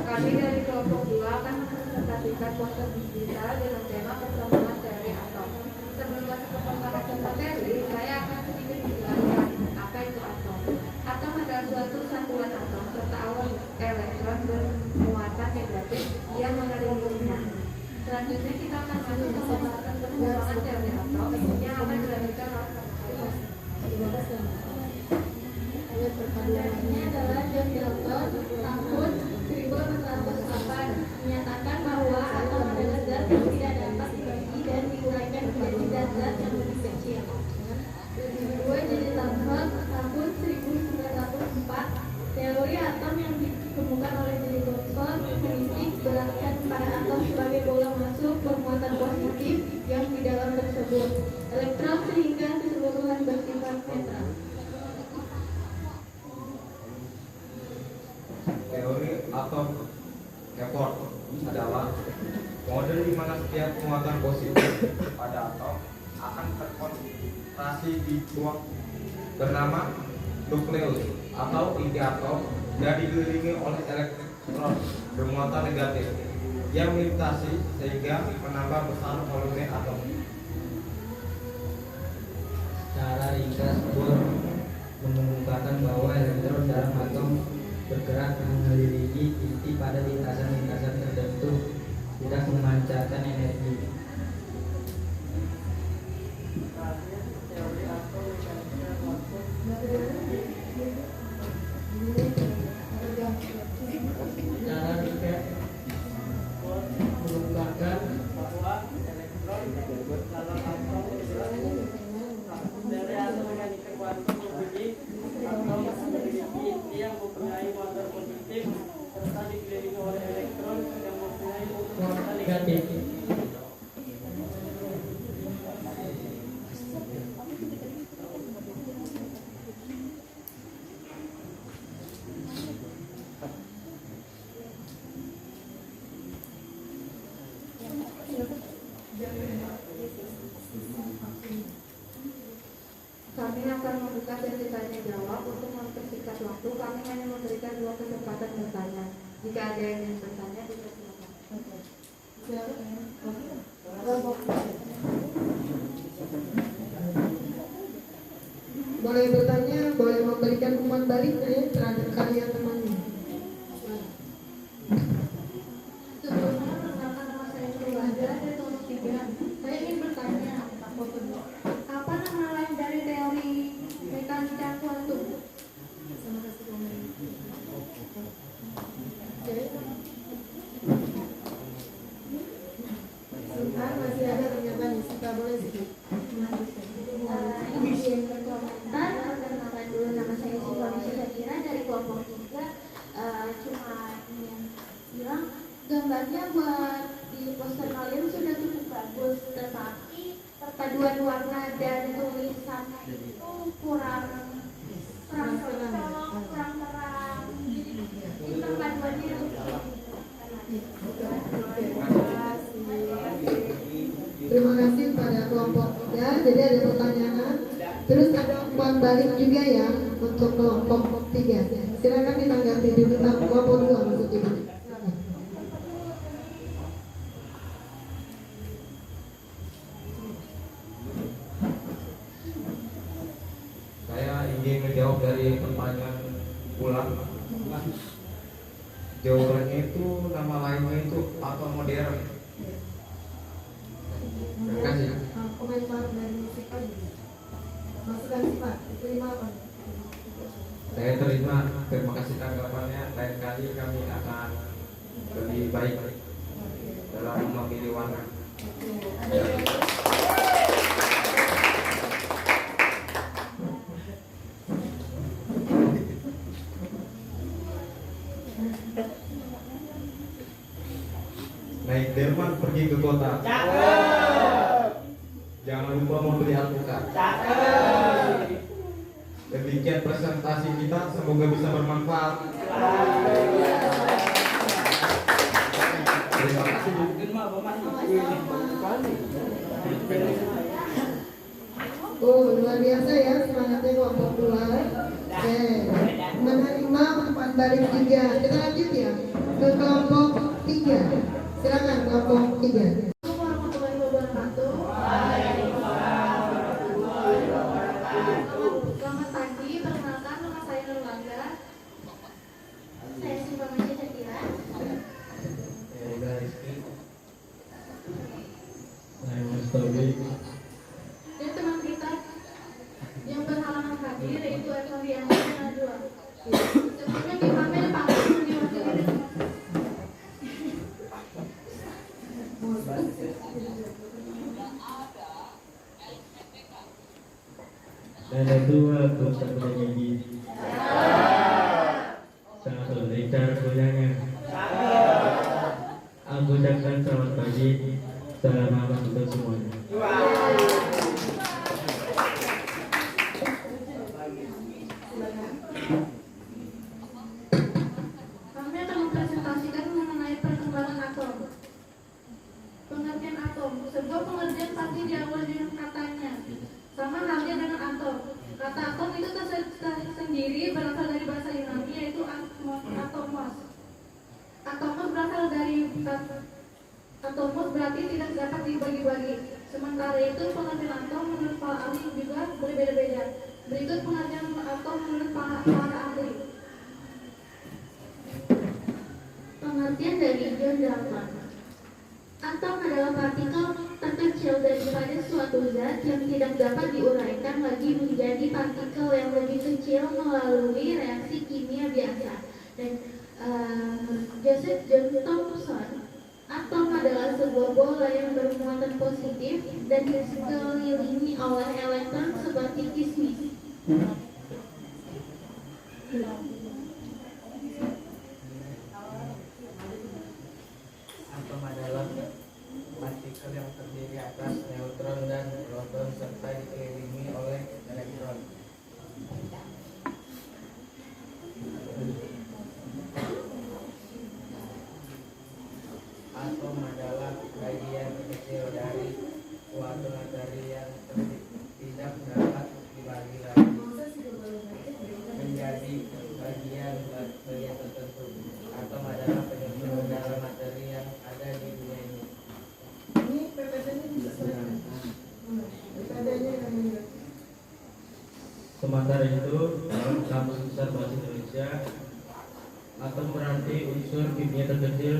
Kami dari kelompok 2 akan mempresentasikan poster digital dengan tema perkembangan teori atom. Sebelum masuk ke pembahasan materi, saya akan sedikit menjelaskan apa itu atom. Atom adalah suatu satuan atom serta awan elektron bermuatan negatif yang mengelilinginya. Selanjutnya kita akan masuk ke pembahasan perkembangan teori atom yang akan dilanjutkan oleh Ini adalah John atom yang ditemukan oleh Jerry Thomson menitik beratkan pada atom sebagai bola masuk bermuatan positif yang di dalam tersebut elektron sehingga keseluruhan bersifat netral. Teori atom Kepler adalah model di mana setiap muatan positif pada atom akan terkonsentrasi di ruang bernama nukleus atau inti atom dan dikelilingi oleh elektron bermuatan negatif yang melintasi sehingga menambah besar volume atom. Secara ringkas, Bohr mengemukakan bahwa elektron dalam atom bergerak mengelilingi inti pada lintasan-lintasan tertentu, tidak memancarkan energi. Secara ringkas, Bohr mengemukakan bahwa elektron dalam atom dari atom mekanika kuantum berbunyi atom memiliki inti yang mempunyai muatan positif serta dikelilingi oleh elektron yang mempunyai muatan negatif. Kami akan membuka sesi tanya jawab. Untuk mempersingkat waktu, kami hanya memberikan 2 kesempatan bertanya. Jika ada yang ingin bertanya, dipersilakan. Boleh bertanya, boleh memberikan umpan balik terhadap karya temannya. Sebelumnya, perkenalkan nama saya Nurulada dari kelompok 3. Saya ingin bertanya, apa nama lain dari teori mekanika kuantum? Sebentar, masih ada ternyata nih, kita boleh sedikit. Izin berkomentar, perkenalkan dulu nama saya Silvani Syakira dari kelompok 3. Cuma ingin bilang gambarnya buat di poster kalian sudah cukup bagus, tetapi perpaduan warna dan tulisan itu kurang terang. Jadi perpaduannya Terima kasih pada kelompok 3. Jadi ada pertanyaan. Terus ada umpan balik juga ya untuk kelompok 3. Silakan ditanggapi dulu kelompok 2 maksudnya. Saya ingin menjawab dari pertanyaan ulang. Jawabannya itu nama lainnya itu atom modern. Terima kasih. Komentar dari musik aja. Masukan sih Pak, diterima apa? Saya terima. Terima kasih tanggapannya. Lain kali kami akan lebih baik dalam memilih warna. Naik delman pergi ke kota. Jangan lupa membeli alpukat. Demikian presentasi kita, semoga bisa bermanfaat. Terima kasih. Oh, luar biasa ya semangatnya kelompok 2. Menerima umpan balik 3. Kita lanjut ya ke kelompok 3. Silakan kelompok 3. Assalamualaikum warahmatullahi wabarakatuh. Selamat pagi, perkenalkan nama saya Nurulada. Saya Silvani Syakira. Saya Rizky. Saya Mas Tobi. Dan teman kita yang berhalangan hadir yaitu Eva Riana dan Najwa. Sebelumnya kami dipanggil diwakili. Dan ada dua peserta penyanyi. Sangat Richard punyanya. Aku ucapkan selamat pagi, selamat malam untuk semuanya. Kami akan mempresentasikan mengenai perkembangan atom. Pengertian atom, sebuah pengertian pasti diawali dengan katanya. Sama halnya dengan atom. Kata atom itu tersendiri berasal dari bahasa Yunani yaitu atomos. Atomos berasal dari atomos berarti tidak dapat dibagi-bagi. Sementara itu pengertian atom menurut para ahli juga berbeda-beda. Berikut pengertian atom menurut para ahli. Pengertian dari John Dalton. Atom adalah partikel terkecil daripada suatu zat yang tidak dapat diuraikan lagi menjadi partikel yang lebih kecil melalui reaksi kimia biasa. Dan Joseph John Thomson, atom adalah sebuah bola yang bermuatan positif dan dikelilingi oleh elektron seperti kismis. Atom adalah partikel yang terdiri atas neutron dan proton serta dikelilingi oleh elektron. Atom adalah bagian kecil dari suatu materi yang tidak dapat dibagi lagi menjadi bagian tertentu. Atom adalah penyusun dalam materi yang ada di dunia ini. Ini PPT-nya bisa PPT-nya yang ini. Sementara itu, dalam Kamus Besar Bahasa Indonesia, atom berarti unsur kimia terkecil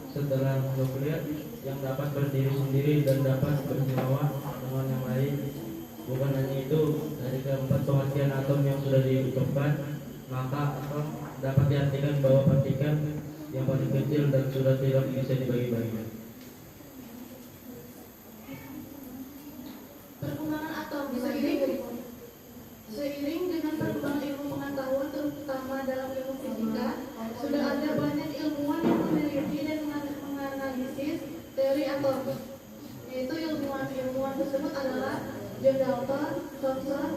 setelah nuklir yang dapat berdiri sendiri dan dapat bersenyawa dengan yang lain. Bukan hanya itu, dari keempat pengertian atom yang sudah diucapkan, maka atom dapat diartikan bahwa partikel yang paling kecil dan sudah tidak bisa dibagi-bagi. Perkembangan atom seiring dengan perkembangan ilmu pengetahuan terutama dalam ilmu fisika, sudah ada banyak ilmuwan yang meneliti dan menganalisis teori atom. Yaitu ilmuwan tersebut adalah John Dalton, Thomson,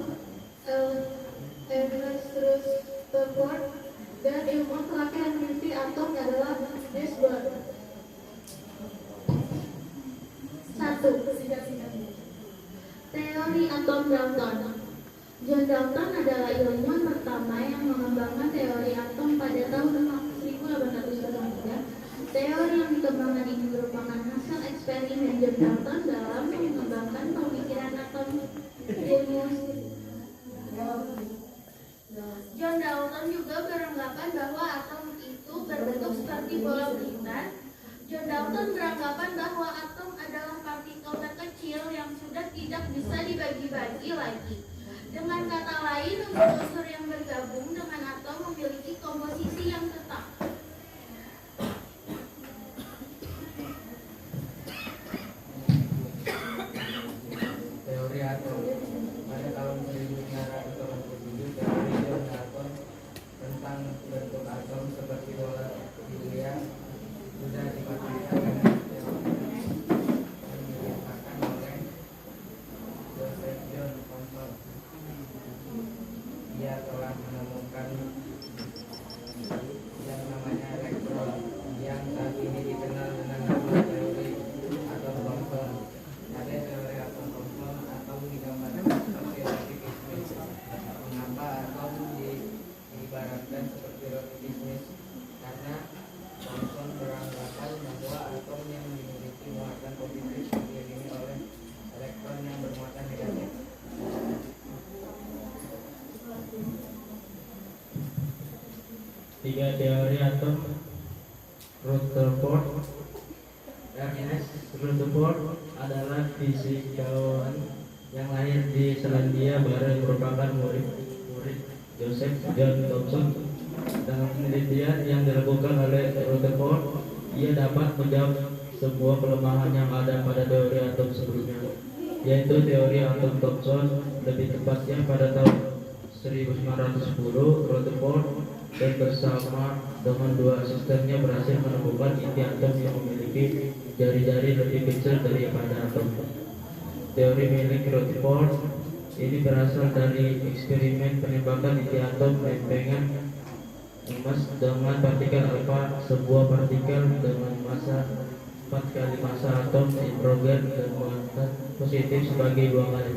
Ernest Rutherford, dan ilmuwan terakhir yang meneliti atom adalah Niels Bohr. 1. Teori atom Dalton. John Dalton adalah ilmuwan pertama yang mengembangkan teori atom pada tahun 1803. Teori yang dikembangkan ini merupakan hasil eksperimen John Dalton dalam mengembangkan pemikiran atom ilmu. John Dalton juga beranggapan bahwa atom itu berbentuk seperti bola belitan. John Dalton beranggapan bahwa atom adalah partikel terkecil yang sudah tidak bisa dibagi-bagi lagi. Dengan kata lain, unsur-unsur yang bergabung dengan atom memiliki komposisi yang tetap. Teori atom. Pada tahun 1987, teori John Dalton tentang bentuk atom seperti bola biliar sudah dipastikan dengan teori yang dikembangkan oleh Joseph John Thomson. Ia telah menemukan yang namanya elektron yang saat ini dikenal dengan nama teori atom Thomson. Pada teori atom Thomson, atom digambarkan seperti roti kismis. Mengapa atom diibaratkan seperti roti kismis? Karena Thomson beranggapan bahwa atom yang memiliki muatan positif dikelilingi oleh elektron yang bermuatan negatif. Tiga teori atom. Rutherford. Ernest Rutherford adalah fisikawan yang lahir di Selandia Baru yang merupakan murid Joseph John Thomson. Dalam penelitian yang dilakukan oleh Rutherford, ia dapat menjawab sebuah kelemahan yang ada pada teori atom sebelumnya, yaitu teori atom Thomson. Lebih tepatnya pada tahun 1910, Rutherford dan bersama dengan dua asistennya berhasil menemukan inti atom yang memiliki jari-jari lebih kecil daripada atom. Teori milik Rutherford ini berasal dari eksperimen penembakan inti atom lempengan emas dengan partikel alfa, sebuah partikel dengan massa 4 kali massa atom hidrogen dan muatan positif sebagai 2 kali.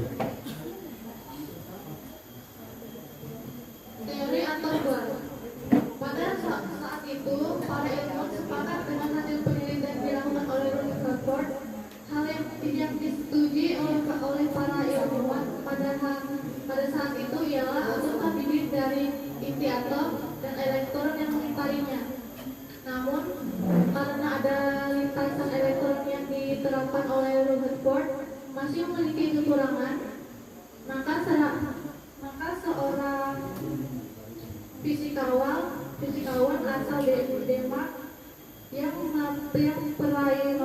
Teori atom baru. Pada saat itu, para ilmuwan sepakat dengan hasil penelitian dilakukan oleh Rutherford. Hal yang tidak disetujui oleh para ilmuwan pada saat itu ialah atom terdiri dari inti atom dan elektron yang mengitarinya. Namun, karena ada lintasan elektron yang diterapkan oleh Rutherford masih memiliki kekurangan, maka seorang fisikawan asal Denmark yang peraih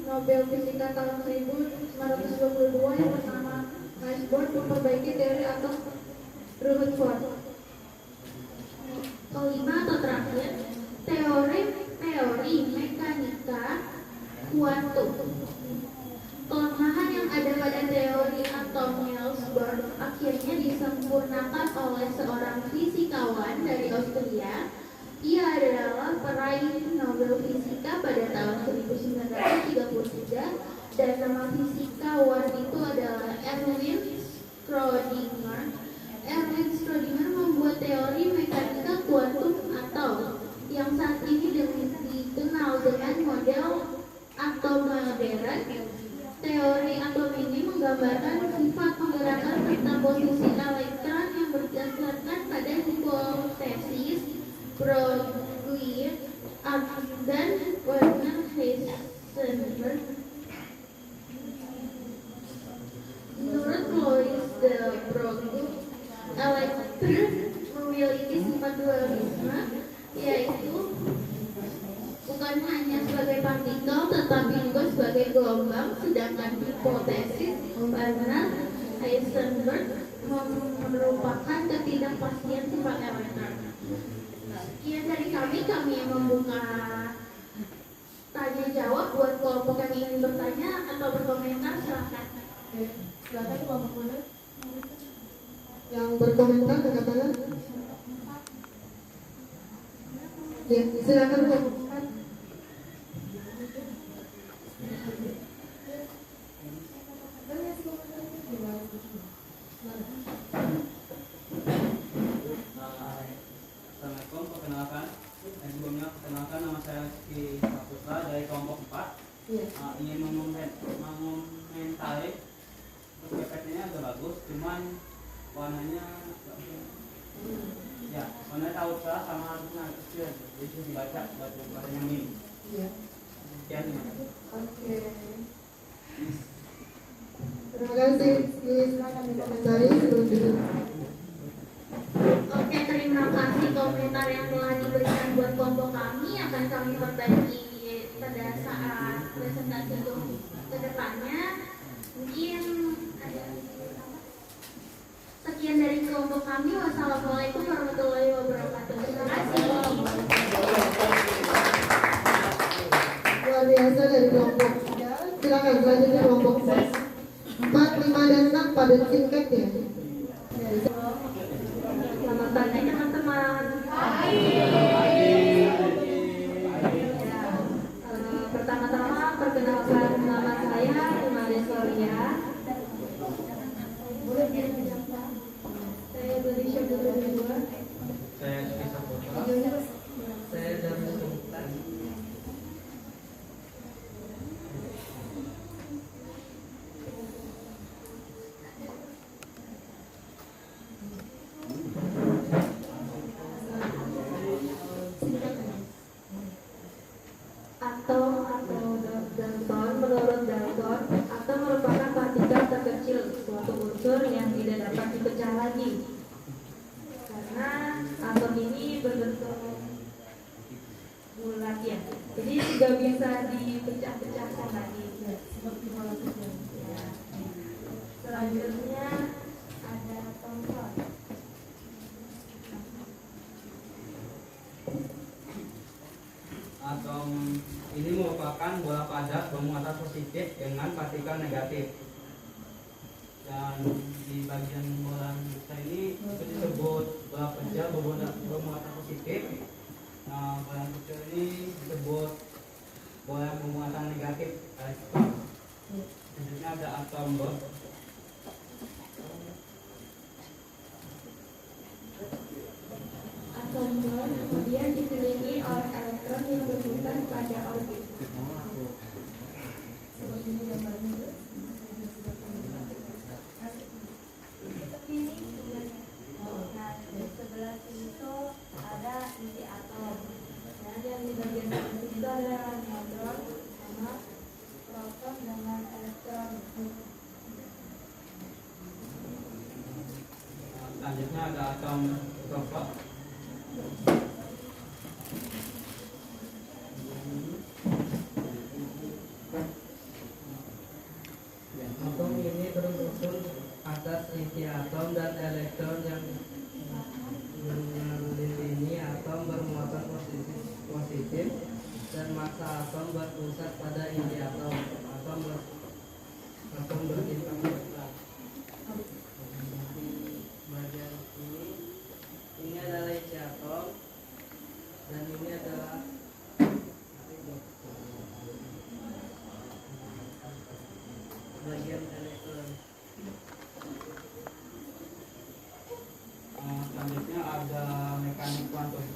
Nobel Fisika tahun 1922 yang bernama Niels Bohr memperbaiki teori atom Rutherford. Kelima atau terakhir, teori mekanika kuantum. Kelemahan yang ada pada teori atom Niels Bohr akhirnya disempurnakan oleh seorang fisikawan dari Austria. Ia adalah peraih Nobel Fisika pada tahun 1933 dan nama fisikawan itu adalah Erwin Schrödinger. Erwin Schrödinger membuat teori mekanika kuantum atau yang saat ini dikenal dengan model atom modern. Teori atom ini menggambarkan sifat menggerakkan peta posisi elektron yang berdasarkan pada hipotesis Broglie dan Werner Heisenberg. Menurut Louis de Broglie, elektron memiliki sifat dualisme, yaitu bukan hanya sebagai partikel tetapi juga sebagai gelombang, sedangkan hipotesis Werner Heisenberg merupakan ketidakpastian sifat elektron. Sekian dari kami yang membuka tanya jawab buat kelompok yang ingin bertanya atau berkomentar, silakan. Silakan kelompok mana? Yang berkomentar dengan tangan. Ya, silakan kelompok. Assalamualaikum, perkenalkan. Sebelumnya perkenalkan, nama saya Rizky Saputra dari kelompok 4. Ingin mengomentari PPT-nya agak bagus, cuman warnanya warnanya tahu cerah sama harusnya kecil, jadi bisa dibaca bacanya minim. Sekian, terima kasih. Oke. Terima kasih. Silakan dikomentari sebelum dulu. Oke, terima kasih komentar yang telah diberikan buat kelompok kami. Akan kami perbaiki pada saat presentasi ke depannya. Mungkin ada sekian dari kelompok kami. Wassalamualaikum warahmatullahi wabarakatuh. Terima kasih. Luar biasa dari kelompok 3. Silakan selanjutnya kelompok 4, 5 dan 6 pada singkat ya. Selamat pagi teman-teman. Pertama-tama perkenalkan nama saya Umari Soria. Saya dari Syabdul Dua. Saya Rizky Saputra. Saya dari Sultan. Atom atau Dalton, menurut Dalton, atom merupakan partikel terkecil, suatu unsur yang tidak dapat dipecah lagi. Karena atom ini berbentuk bulat ya, jadi tidak bisa dipecah-pecahkan lagi. Seperti bola kecil. Ya. Selanjutnya ada Thomson. Atom ini merupakan bola padat bermuatan positif dengan partikel negatif. Dan di bagian bola kita ini itu disebut bola kecil bermuatan positif. Nah, bola kecil ini disebut bola bermuatan negatif. Selanjutnya ada atom bor. Atom bor kemudian dikelilingi oleh elektron yang berputar pada orbit. Seperti ini gambarnya. Nah, di sebelah sini tuh ada inti atom. Nah, yang di bagian atas itu ada neutron sama proton dengan elektron. Selanjutnya ada atom coklat. Atom ini tersusun atas inti atom dan elektron yang mengelilingi atom bermuatan positif dan massa atom berpusat pada inti atom. Atom bertimbang besar. Bagian ini adalah inti atom dan ini adalah bagian elektron. Selanjutnya ada mekanik kuantum.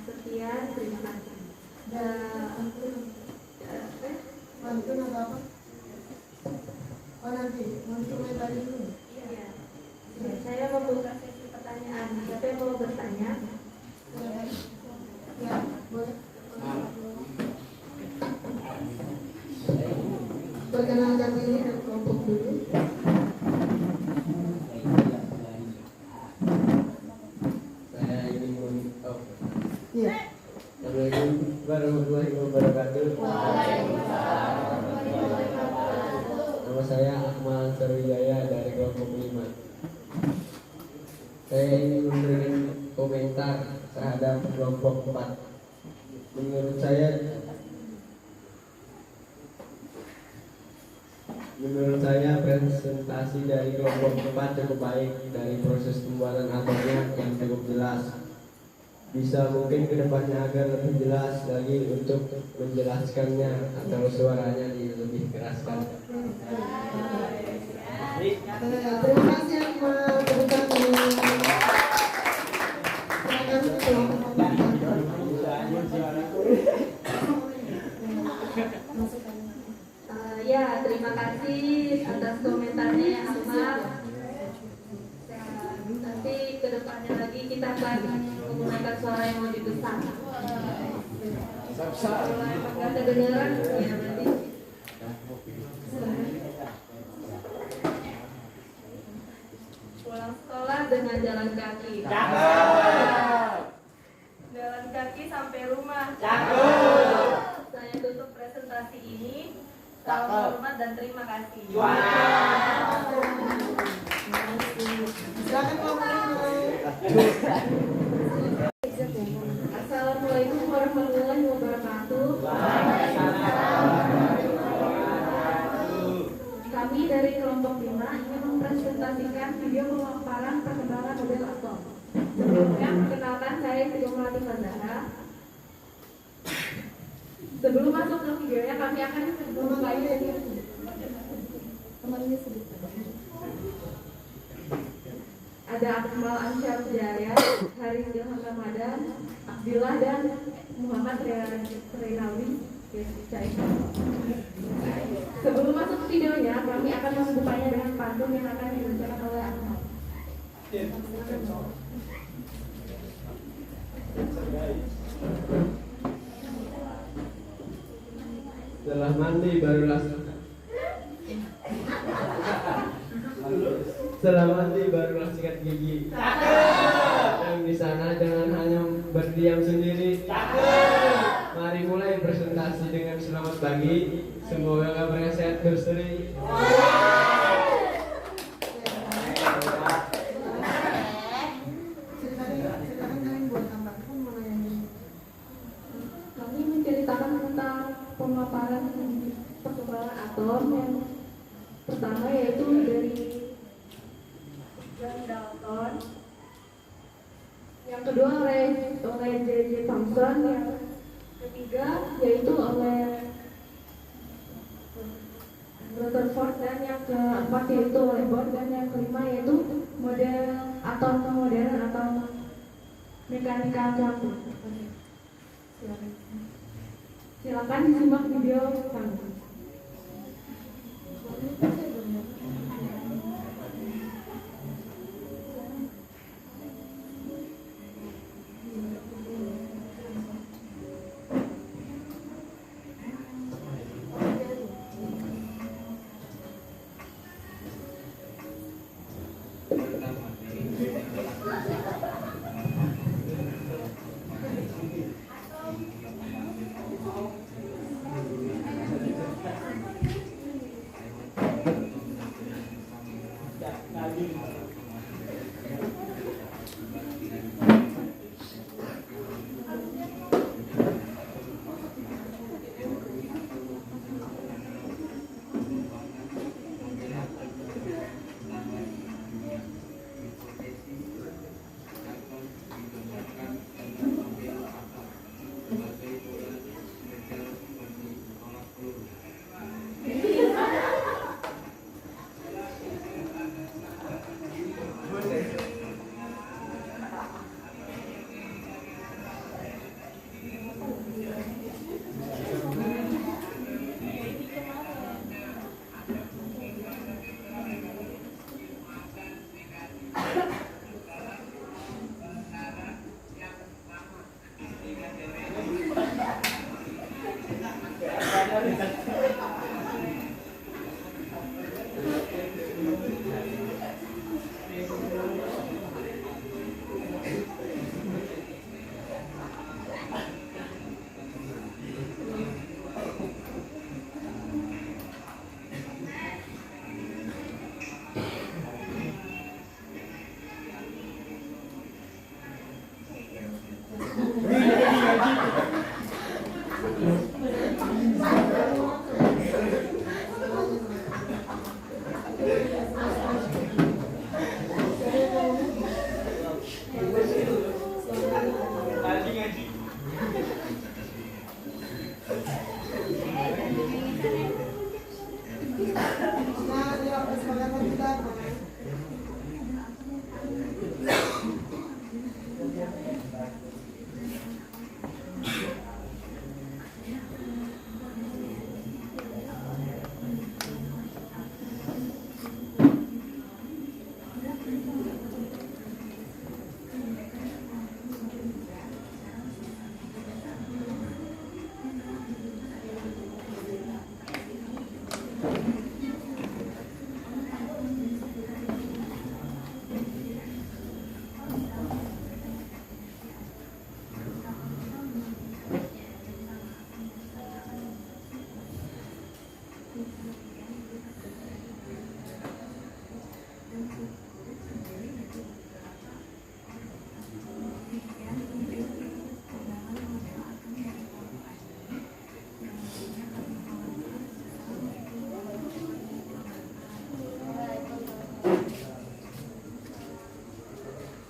Sekian, terima kasih. Mantun atau apa? Oh nanti, mantunnya tadi dulu. Iya. Saya membuka sesi pertanyaan. Siapa yang mau bertanya? Ya, boleh. Perkenalkan diri dan kelompok dulu. Saya ini mau Iya. Assalamualaikum warahmatullahi wabarakatuh. Nama saya Akmal Sarwijaya dari kelompok 5. Saya ingin memberikan komentar terhadap kelompok 4. Menurut saya presentasi dari kelompok 4 cukup baik, dari proses pembuatan atomnya yang cukup jelas. Bisa mungkin kedepannya agar lebih jelas lagi untuk menjelaskannya atau suaranya lebih keraskan. Terima kasih Akmal. Silakan kelompok 4. Ya, terima kasih atas komentarnya Akmal. Nanti kedepannya lagi kita akan menggunakan suara yang lebih besar. Kalau emang nggak kedengeran, ya berarti pulang sekolah dengan jalan kaki. Jalan kaki sampai rumah. Saya tutup presentasi ini. Salam hormat dan terima kasih. Silakan kelompok 5. Assalamualaikum warahmatullahi wabarakatuh. Kami dari kelompok 5 ingin mempresentasikan video pemaparan perkembangan model atom. Sebelumnya, perkenalkan saya Tigo Melati Bandara. Sebelum masuk ke videonya, kami akan memulai Kamal Ansyar Jaya, Haris Ilham Ramadan, Abdillah dan Muhammad Renawi. Sebelum masuk videonya, kami akan membukanya dengan pantun yang akan dibacakan oleh Ahmad. Setelah mandi barulah sikat gigi. Yang di sana jangan hanya berdiam sendiri. Mari mulai presentasi dengan selamat pagi. Semoga kabarnya sehat berseri. Kami menceritakan tentang pemaparan perkembangan atom. Yang pertama yaitu dari John Dalton, yang kedua oleh J.J. Thomson, yang ketiga yaitu oleh Rutherford, dan yang keempat yaitu oleh Bohr, dan yang kelima yaitu model atom modern atau mekanika kuantum. Silakan disimak video kami.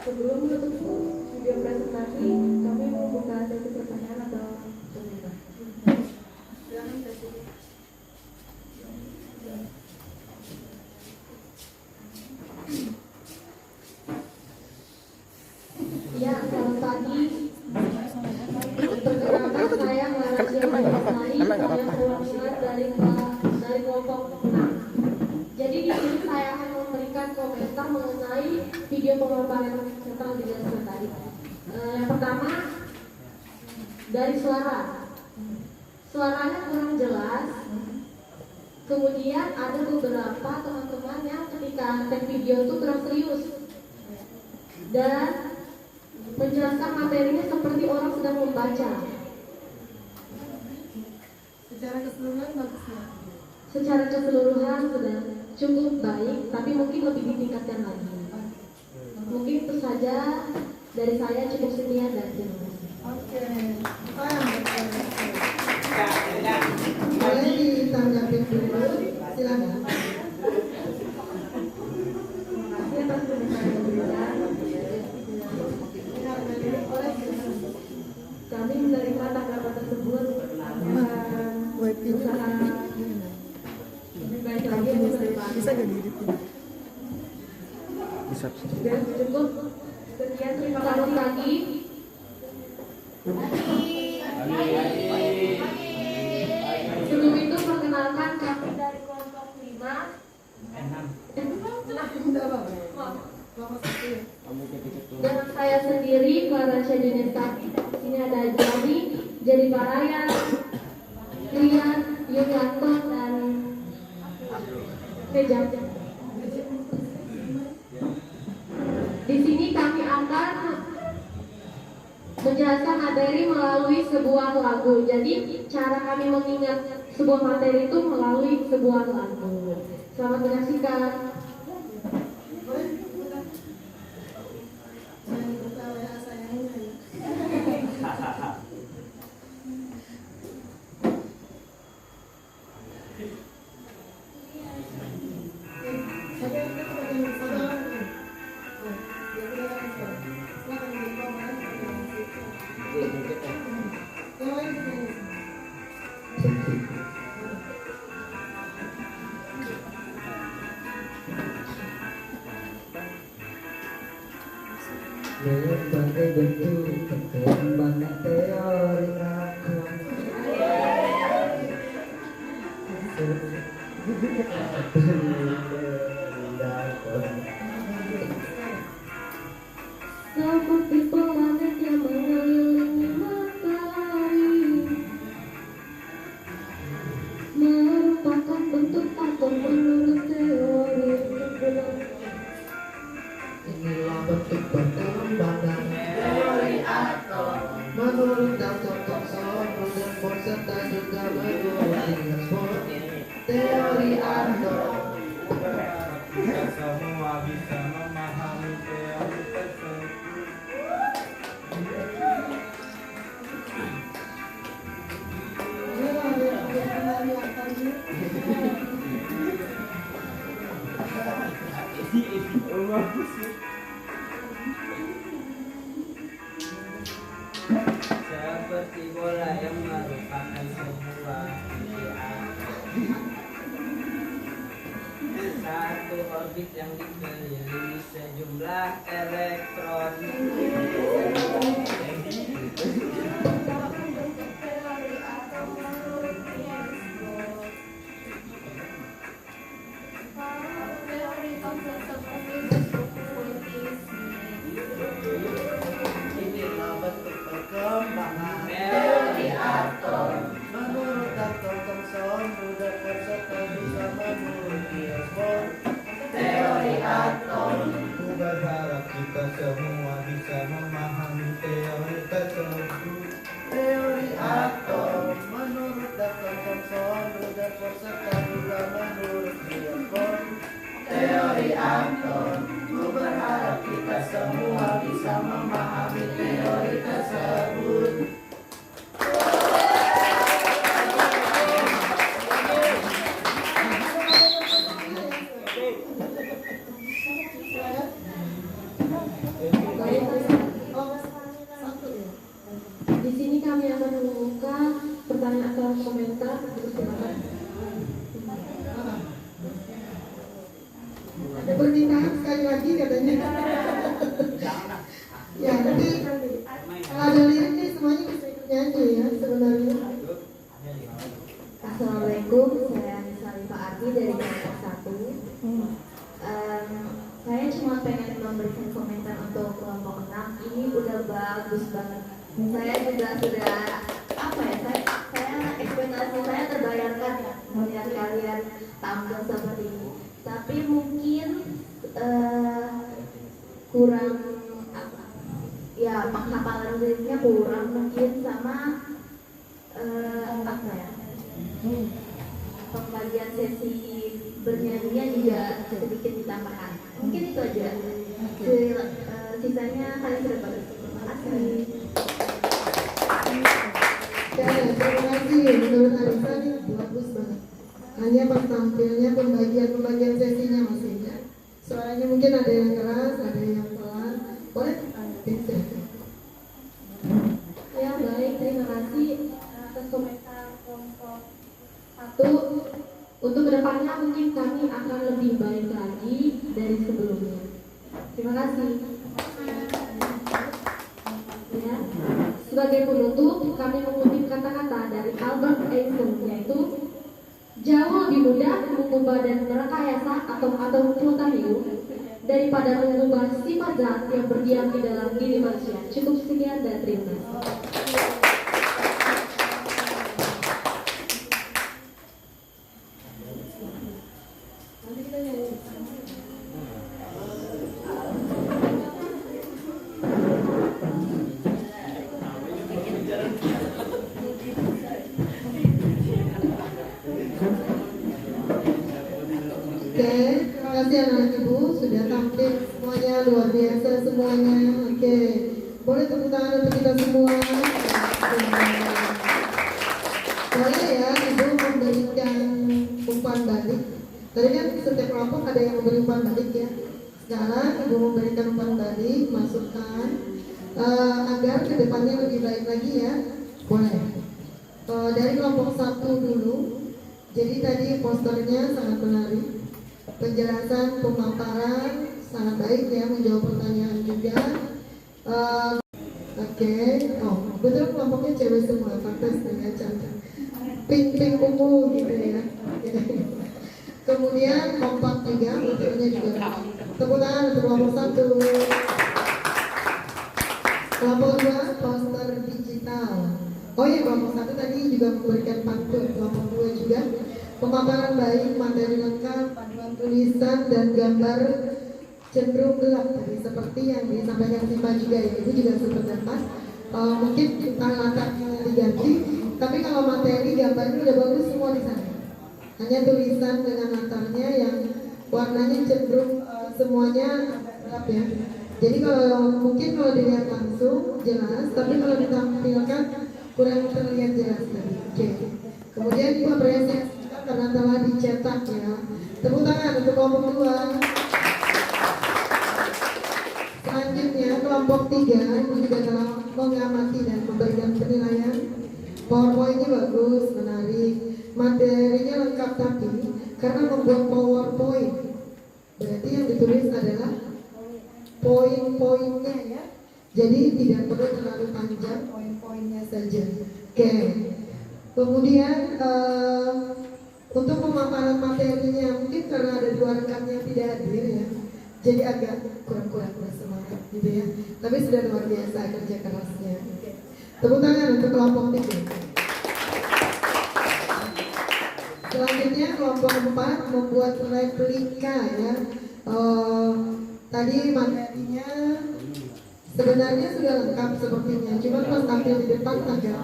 Sebelum menutup video presentasi, kami membuka sesi pertanyaan atau komentar. Silakan sesi. Jadi di sini saya akan memberikan komentar mengenai video pemaparan tentang dijelaskan tadi. Yang pertama dari suaranya kurang jelas. Kemudian ada beberapa teman-teman yang ketika tag video itu kurang serius dan menjelaskan materinya seperti orang sedang membaca. Secara keseluruhan bagusnya. Secara keseluruhan sudah cukup baik, tapi mungkin lebih ditingkatkan lagi. Mungkin itu saja dari saya, cukup sekian dan terima kasih. Oke. Boleh ditanggapi dulu, silakan. Kami menerima tanggapan tersebut berusaha lebih baik lagi untuk ke depan. Bisa jadi gitu. Bisa. Dan cukup sekian, terima kasih lagi. Sebelum itu perkenalkan kami dari kelompok 5. Dengan saya sendiri, Clara Syedinestati. Ini ada Jadi Baraya, Rian, Yulianto, dan Reja. Di sini kami akan menjelaskan materi melalui sebuah lagu. Jadi cara kami mengingat sebuah materi itu melalui sebuah lagu. Selamat menyaksikan. Berbagai bentuk perkembangan teori atom. Seperti planet yang mengelilingi matahari, merupakan bentuk atom menurut teori kebenaran. Inilah bentuk perkembangan teori atom menurut Dr. Thomson, Rutherford, serta juga menurut Niels Bohr. Teori atom kita semua bisa memahami teori tersebut. Seperti bola yang merupakan sebuah satu orbit yang dikelilingi sejumlah elektron. inilah bentuk perkembangan teori atom menurut Dr. Thomson, Rutherford, serta juga menurut Niels Bohr. Teori atom Ku berharap kita semua bisa memahami teori tersebut. teori atom menurut Dr. Thomson, Rutherford, serta juga menurut Niels Bohr. Teori atom, ku berharap kita semua bisa memahami teori tersebut. Di sini kami akan membuka pertanyaan atau komentar. Silakan. Ada pernikahan sekali lagi katanya. Ya, tapi kalau ada liriknya semuanya bisa ikut nyanyi ya sebenarnya. Assalamualaikum, saya Nisa Arti dari kelompok 1. Saya cuma pengen memberikan komentar untuk kelompok 6. Ini udah bagus banget. Saya juga sudah saya ekspektasi saya terbayarkan ya melihat kalian tampil seperti ini. Tapi mungkin kurang penghafalan liriknya kurang mungkin sama pembagian sesi bernyanyinya juga sedikit ditambahkan. Mungkin itu aja. Sisanya kalian sudah bagus. Terima kasih. Terima kasih. Menurut Arisa ini bagus banget. Hanya pas tampilnya pembagian sesinya masih ya. Suaranya mungkin ada yang keras, ada yang pelan. Boleh? Ya baik, terima kasih atas komentar kelompok 1. Untuk kedepannya mungkin kami akan lebih baik lagi dari sebelumnya. Terima kasih. Ya. Sebagai penutup, kami mengutip kata-kata dari Albert Einstein, yaitu jauh lebih mudah mengubah dan merekayasa atom-atom plutonium daripada mengubah sifat zat yang berdiam di dalam diri manusia. Cukup sekian dan terima kasih. Terima kasih anak ibu sudah tampil semuanya luar biasa semuanya. Oke, boleh tepuk tangan untuk kita semua. Boleh ya ibu memberikan umpan balik. Tadi kan setiap kelompok ada yang memberi umpan balik ya. Sekarang ibu memberikan umpan balik, masukkan agar kedepannya lebih baik lagi ya. Boleh. Dari kelompok 1 dulu. Jadi tadi posternya sangat menarik. Penjelasan pemaparan sangat baik ya, menjawab pertanyaan juga. Oke. Betul kelompoknya cewek semua, pantas dengan cantik. Pink ungu gitu ya. Kemudian kompak juga, bentuknya juga. Tepuk tangan untuk kelompok 1. Kelompok 2 poster digital. Oh iya, kelompok 1 tadi juga memberikan pantun. Kelompok 2 juga pemaparan baik, materi lengkap, panduan tulisan dan gambar cenderung gelap tadi seperti yang disampaikan Siva juga ya. Itu juga sependapat. Mungkin latarnya diganti, tapi kalau materi gambarnya udah bagus semua di sana. Hanya tulisan dengan latarnya yang warnanya cenderung semuanya gelap ya. Jadi kalau dilihat langsung jelas, tapi kalau ditampilkan kurang terlihat jelas tadi. Oke. Kemudian Ibu apresiasi karena telah dicetak ya. Tepuk tangan untuk kelompok 2. Selanjutnya kelompok 3 Ibu juga telah mengamati dan memberikan penilaian. PowerPoint-nya bagus, menarik, materinya lengkap, tapi karena membuat PowerPoint berarti yang ditulis adalah poin-poinnya ya. Jadi tidak perlu terlalu panjang, poin-poinnya saja. Oke. Kemudian untuk pemaparan materinya mungkin karena ada 2 rekan yang tidak hadir ya, jadi agak kurang bersemangat gitu ya. Tapi sudah luar biasa kerja kerasnya. Tepuk tangan untuk kelompok 3. Selanjutnya kelompok 4 membuat replika ya. Tadi materinya sebenarnya sudah lengkap sepertinya, cuma pas tampil di depan agak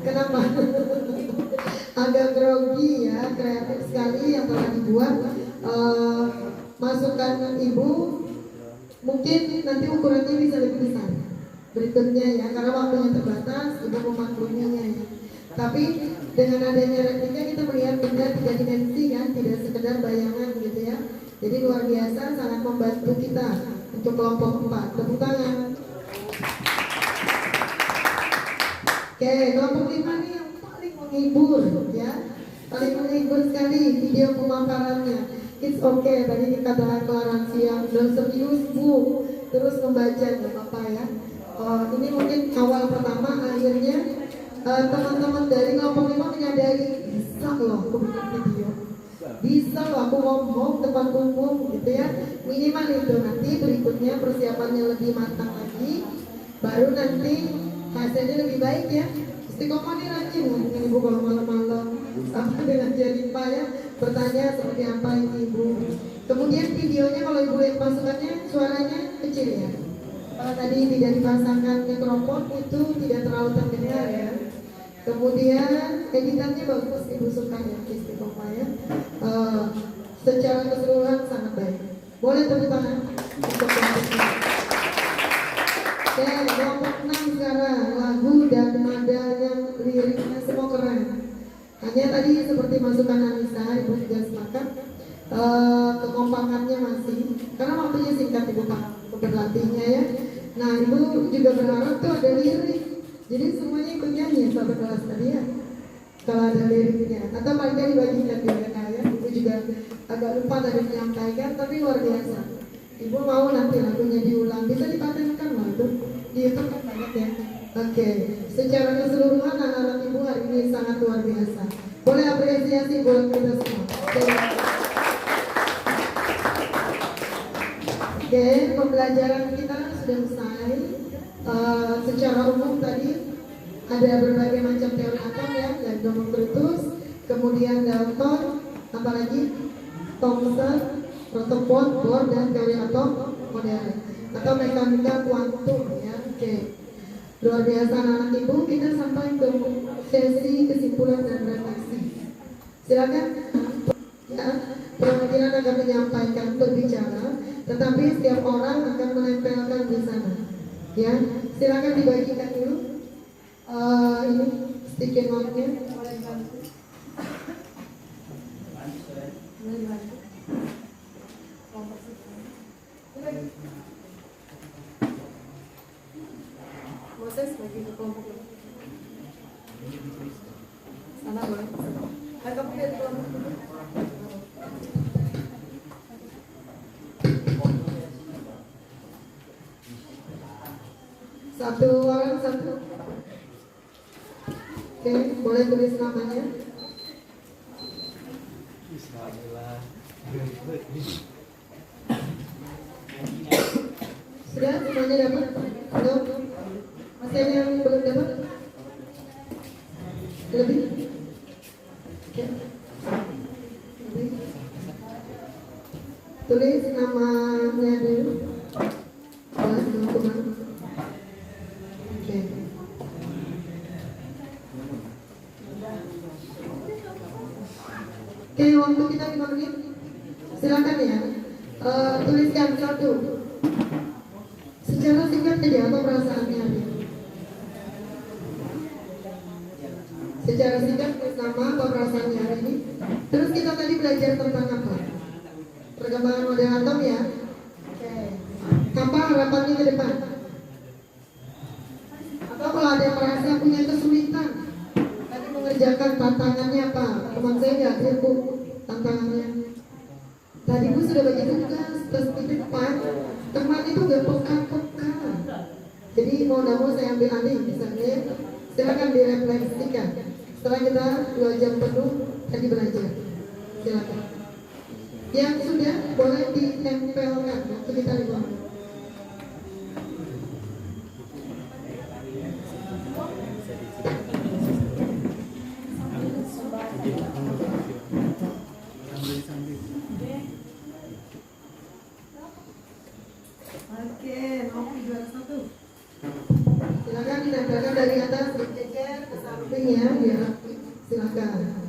kenapa? Agak grogi ya, kreatif sekali yang telah dibuat. Masukan Ibu mungkin nanti ukurannya bisa lebih besar berikutnya ya, karena waktunya terbatas, Ibu memakluminya ya. Tapi dengan adanya replika kita melihat benda 3 dimensi kan, tidak sekedar bayangan gitu ya. Jadi luar biasa, sangat membantu kita untuk kelompok 4. Tepuk tangan. Oke, kelompok 5 nih yang paling menghibur ya, paling menghibur sekali video pemaparannya. It's okay, tadi dikatakan toleransi yang belum serius Bu, terus membaca nggak apa-apa ya. Ini mungkin awal pertama, akhirnya teman-teman dari kelompok 5 menyadari bisa loh aku bikin video. bisa loh aku ngomong depan umum gitu ya, minimal itu. Nanti berikutnya persiapannya lebih matang lagi, baru nanti hasilnya lebih baik ya. Istiqomah nih rajin ngomongin ibu kalau malam-malam sama dengan Jarifa ya, bertanya seperti apa ini ibu. Kemudian videonya kalau ibu lihat masukannya suaranya kecil ya. Kalau tadi tidak dipasangkan mikrofon itu tidak terlalu terdengar ya. Kemudian editannya bagus, ibu suka ya Istiqomah ya. Secara keseluruhan sangat baik. Boleh tepuk tangan untuk yang Oke, kelompok 6 sekarang, lagu dan nadanya, liriknya semua keren. Hanya tadi seperti masukan Anissa, ibu juga sepakat. Kekompakannya masih, karena waktunya singkat ibu Pak berlatihnya ya. Nah ibu juga berharap tuh ada lirik, jadi semuanya ikut nyanyi sahabat kelas tadi ya. Kalau ada liriknya, atau paling tidak dibagikan di mereka ya. Ibu juga agak lupa tadi menyampaikan, tapi luar biasa. Ibu mau nanti lagunya diulang, bisa dipatenkan loh itu. Di YouTube kan banyak ya. Oke, secara keseluruhan anak-anak ibu hari ini sangat luar biasa. Boleh apresiasi buat kita semua. Oke, pembelajaran kita sudah selesai. Secara umum tadi ada berbagai macam teori atom ya, dan Democritus, kemudian Dalton, apalagi Thomson, Rutherford, Bohr, dan teori atom modern atau mekanika kuantum ya. Oke, luar biasa anak-anak ibu. Kita sampai ke sesi kesimpulan dan refleksi. Silakan ya, perwakilan akan menyampaikan berbicara, tetapi setiap orang akan menempelkan di sana. Ya, silakan dibagikan dulu. Ini sticky note-nya. Boleh dibantu. Boleh dibantu. Moses bagi ke kelompok sana boleh. Kamu lihat kelompok dulu. Satu orang satu. Oke, boleh tulis namanya. Sudah semuanya dapat? Belum? Masih ada yang belum dapat? Lebih? Oke. Lebih. Tulis namanya dulu. Boleh, teman-teman. Oke. Oke, waktu kita 5 menit. Silakan ya. Tuliskan satu. Secara singkat saja apa perasaannya? Secara singkat sama apa perasaannya hari ini? Terus kita tadi belajar tentang apa? Perkembangan model atom ya. Oke. Apa harapannya ke depan? Atau kalau ada yang merasa punya kesulitan tadi mengerjakan tantangannya apa? Teman saya nggak clear bu tantangannya. Tadi bu sudah bagi tugas terus di depan teman itu nggak peka-peka. Jadi mau nggak mau saya ambil alih misalnya. Silakan direfleksikan. Setelah kita 2 jam penuh tadi belajar. Silakan. Yang sudah boleh ditempelkan waktu kita 5 menit. Oke, nomor 21. Silakan ditempelkan dari atas berjejer ke samping ya, biar rapi. Silakan.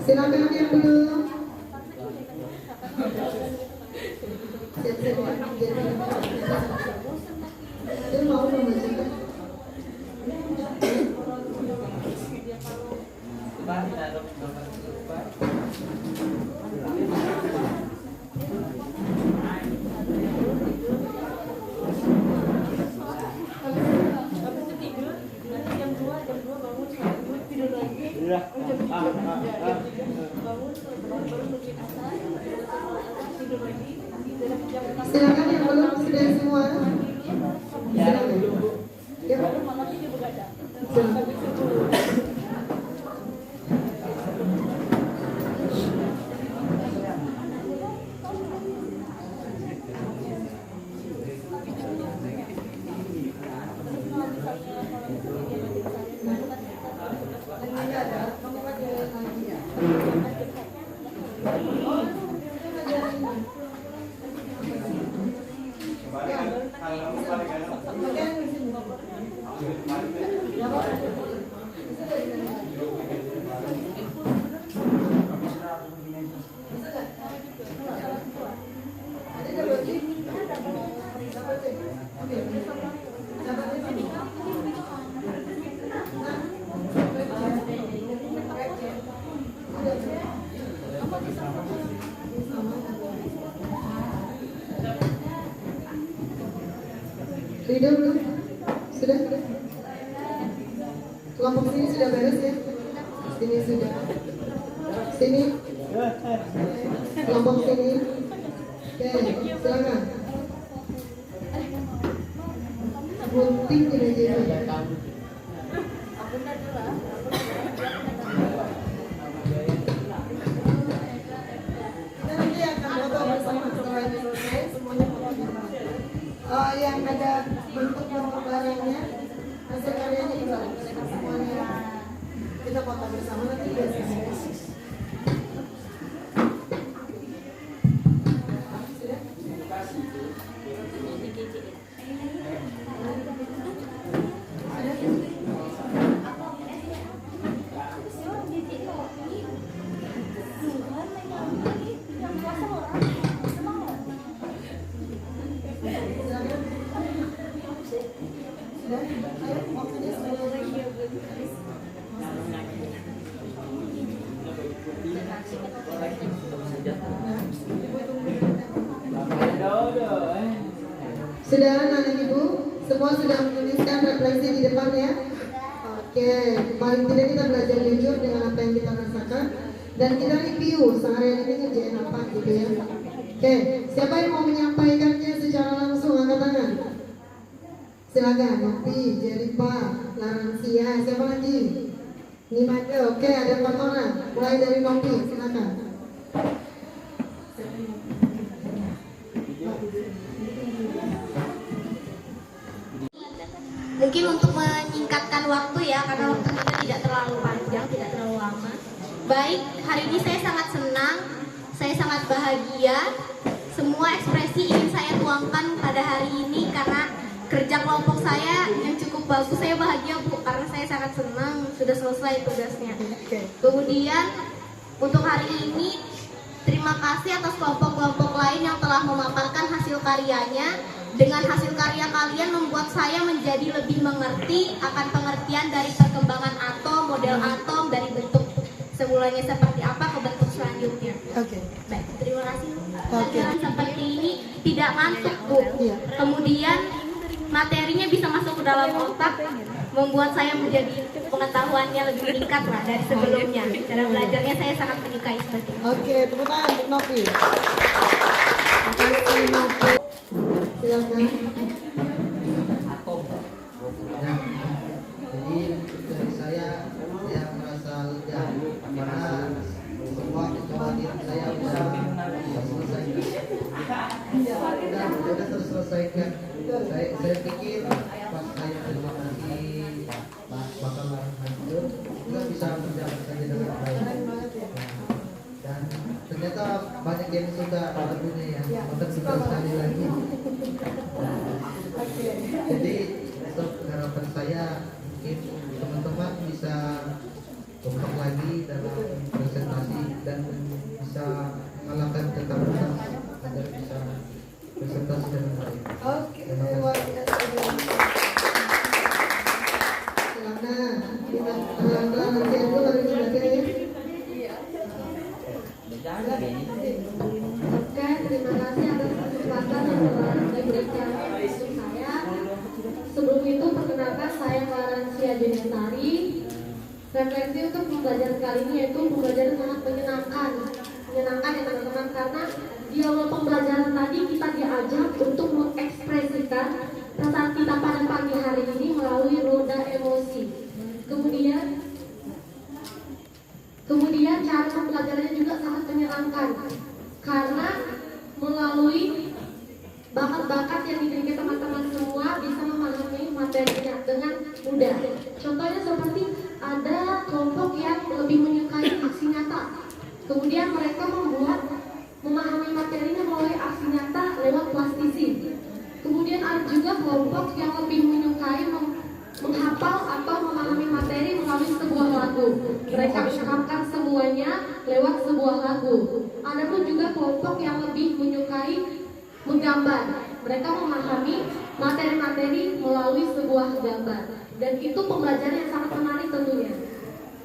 Silakan yang belum. Siap-siap dia mau membacakan. Silakan yang belum sudah semua. Silakan. Ya. Silakan. Ridho belum? Sudah? Kelompok sini sudah beres ya? Sini sudah. Sini. Kelompok sini. Oke, silakan. Gunting tidak jadi. Nanti akan foto bersama setelah ini selesai semuanya foto bersama. Yang ada bentuk barangnya, hasil karyanya juga semuanya kita foto bersama nanti biasanya. Sudah anak ibu, semua sudah menuliskan refleksi di depan ya. Oke, paling tidak kita belajar jujur dengan apa yang kita rasakan dan kita review seharian ini ngerjain apa gitu ya. Oke, siapa yang mau menyampaikannya secara langsung angkat tangan. Silakan, Nopi, Jeripa, Laransia, siapa lagi? Nimade, oke ada 4 orang. Mulai dari Nopi, silakan. Mungkin untuk menyingkatkan waktu ya, karena waktu kita tidak terlalu panjang, tidak terlalu lama. Baik, hari ini saya sangat senang, saya sangat bahagia. Semua ekspresi ingin saya tuangkan pada hari ini karena kerja kelompok saya yang cukup bagus. Saya bahagia Bu, karena saya sangat senang sudah selesai tugasnya. Kemudian untuk hari ini terima kasih atas kelompok-kelompok lain yang telah memaparkan hasil karyanya. Dengan hasil karya kalian membuat saya menjadi lebih mengerti akan pengertian dari perkembangan atom, model atom dari bentuk semulanya seperti apa ke bentuk selanjutnya. Oke. Baik, terima kasih. Oke. Seperti ini tidak ngantuk Bu. Kemudian materinya bisa masuk ke dalam otak, membuat saya menjadi pengetahuannya lebih meningkat lah dari sebelumnya. Cara belajarnya saya sangat menyukai seperti itu. Oke, tepuk tangan untuk Nopi. Terima kasih Nopi. Silakan. Ya, jadi dari saya merasa lega karena semua kekhawatiran saya sudah terselesaikan. Saya pikir pas saya terima kasih bakalan hancur, kita bisa berjalan saja dengan baik. Dan ternyata banyak yang suka lagunya ya, maka kita sekali lagi. Jadi untuk harapan saya mungkin teman-teman bisa kompak lagi dalam presentasi dan bisa mengalahkan ketakutan agar bisa presentasi dengan baik. Oke, luar biasa. Silakan. Nanti aku baru dibaca ya. Oke, terima kasih atas kesempatan yang telah diberikan untuk saya. Sebelum itu, perkenalkan saya Clarencia Jenestari. Referensi untuk pembelajaran kali ini yaitu pembelajaran sangat menyenangkan ya teman-teman, karena di awal pembelajaran tadi kita diajak untuk mengekspresikan perasaan kita pada pagi hari ini melalui roda emosi. Kemudian cara pembelajarannya juga sangat menyenangkan karena melalui bakat-bakat yang dimiliki teman-teman semua bisa memahami materinya dengan mudah. Contohnya seperti ada kelompok yang lebih menyukai aksi nyata. Kemudian mereka memahami materinya melalui aksi nyata lewat plastisi. Kemudian ada juga kelompok yang lebih menyukai menghafal atau memahami materi melalui sebuah lagu. Mereka mengungkapkan semuanya lewat sebuah lagu. Ada pun juga kelompok yang lebih menyukai menggambar. Mereka memahami materi-materi melalui sebuah gambar. Dan itu pembelajaran yang sangat menarik tentunya.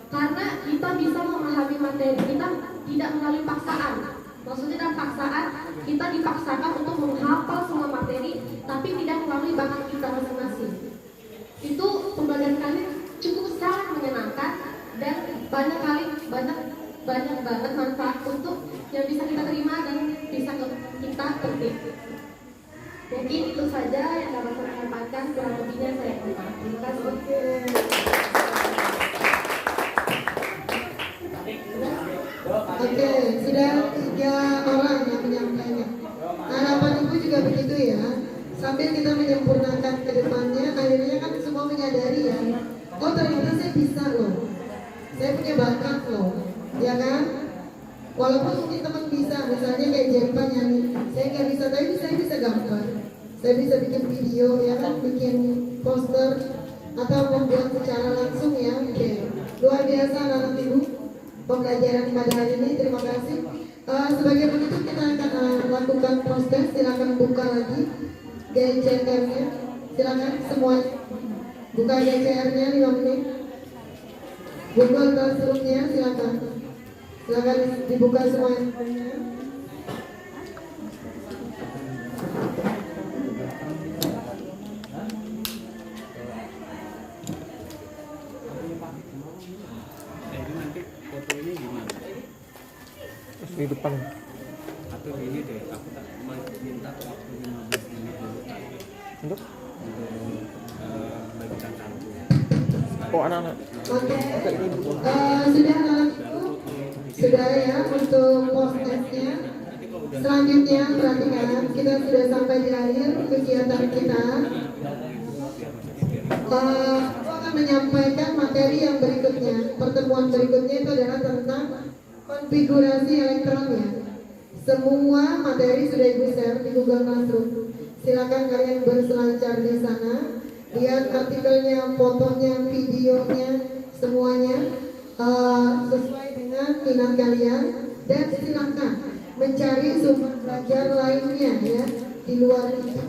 Karena kita bisa memahami materi kita tidak melalui paksaan. Maksudnya dalam paksaan, kita dipaksakan untuk menghafal semua materi, tapi tidak melalui bakat kita masing-masing. Itu pembelajaran kami cukup sangat menyenangkan dan banyak banget manfaat untuk yang bisa kita terima dan bisa kita petik. Mungkin itu saja yang dapat saya sampaikan, kurang lebihnya saya mohon maaf. Terima kasih. Oke, sudah 3 orang yang menyampaikan. Harapan Ibu juga begitu ya. Sambil kita menyempurnakan ke depannya, akhirnya kan semua menyadari ya, oh ternyata saya bisa loh, saya punya bakat loh, ya kan? Walaupun mungkin teman bisa, misalnya kayak Jempa nyanyi, saya nggak bisa, tapi saya bisa gambar, saya bisa bikin video, ya kan, bikin poster atau membuat secara langsung ya. Oke, luar biasa anak-anak Ibu pembelajaran pada hari ini. Terima kasih. Sebagai penutup kita akan lakukan proses. Silakan buka lagi GCR-nya. Silakan semua buka GCR-nya 5 menit. Google Classroom-nya silakan. Silakan dibuka semuanya. Di depan atau ini deh, aku tak minta waktu 15 menit dulu untuk bagikan kartu. oh anak-anak. Oke, sudah anak-anakku, sudah ya untuk postnya. Selanjutnya perhatikan, kita sudah sampai di akhir kegiatan kita. Aku akan menyampaikan materi yang berikutnya. Pertemuan berikutnya itu adalah tentang konfigurasi elektronnya. Semua materi sudah Ibu share di Google Classroom. Silakan kalian berselancar di sana, lihat artikelnya, fotonya, videonya, semuanya sesuai dengan minat kalian, dan silakan mencari sumber belajar lainnya ya di luar itu.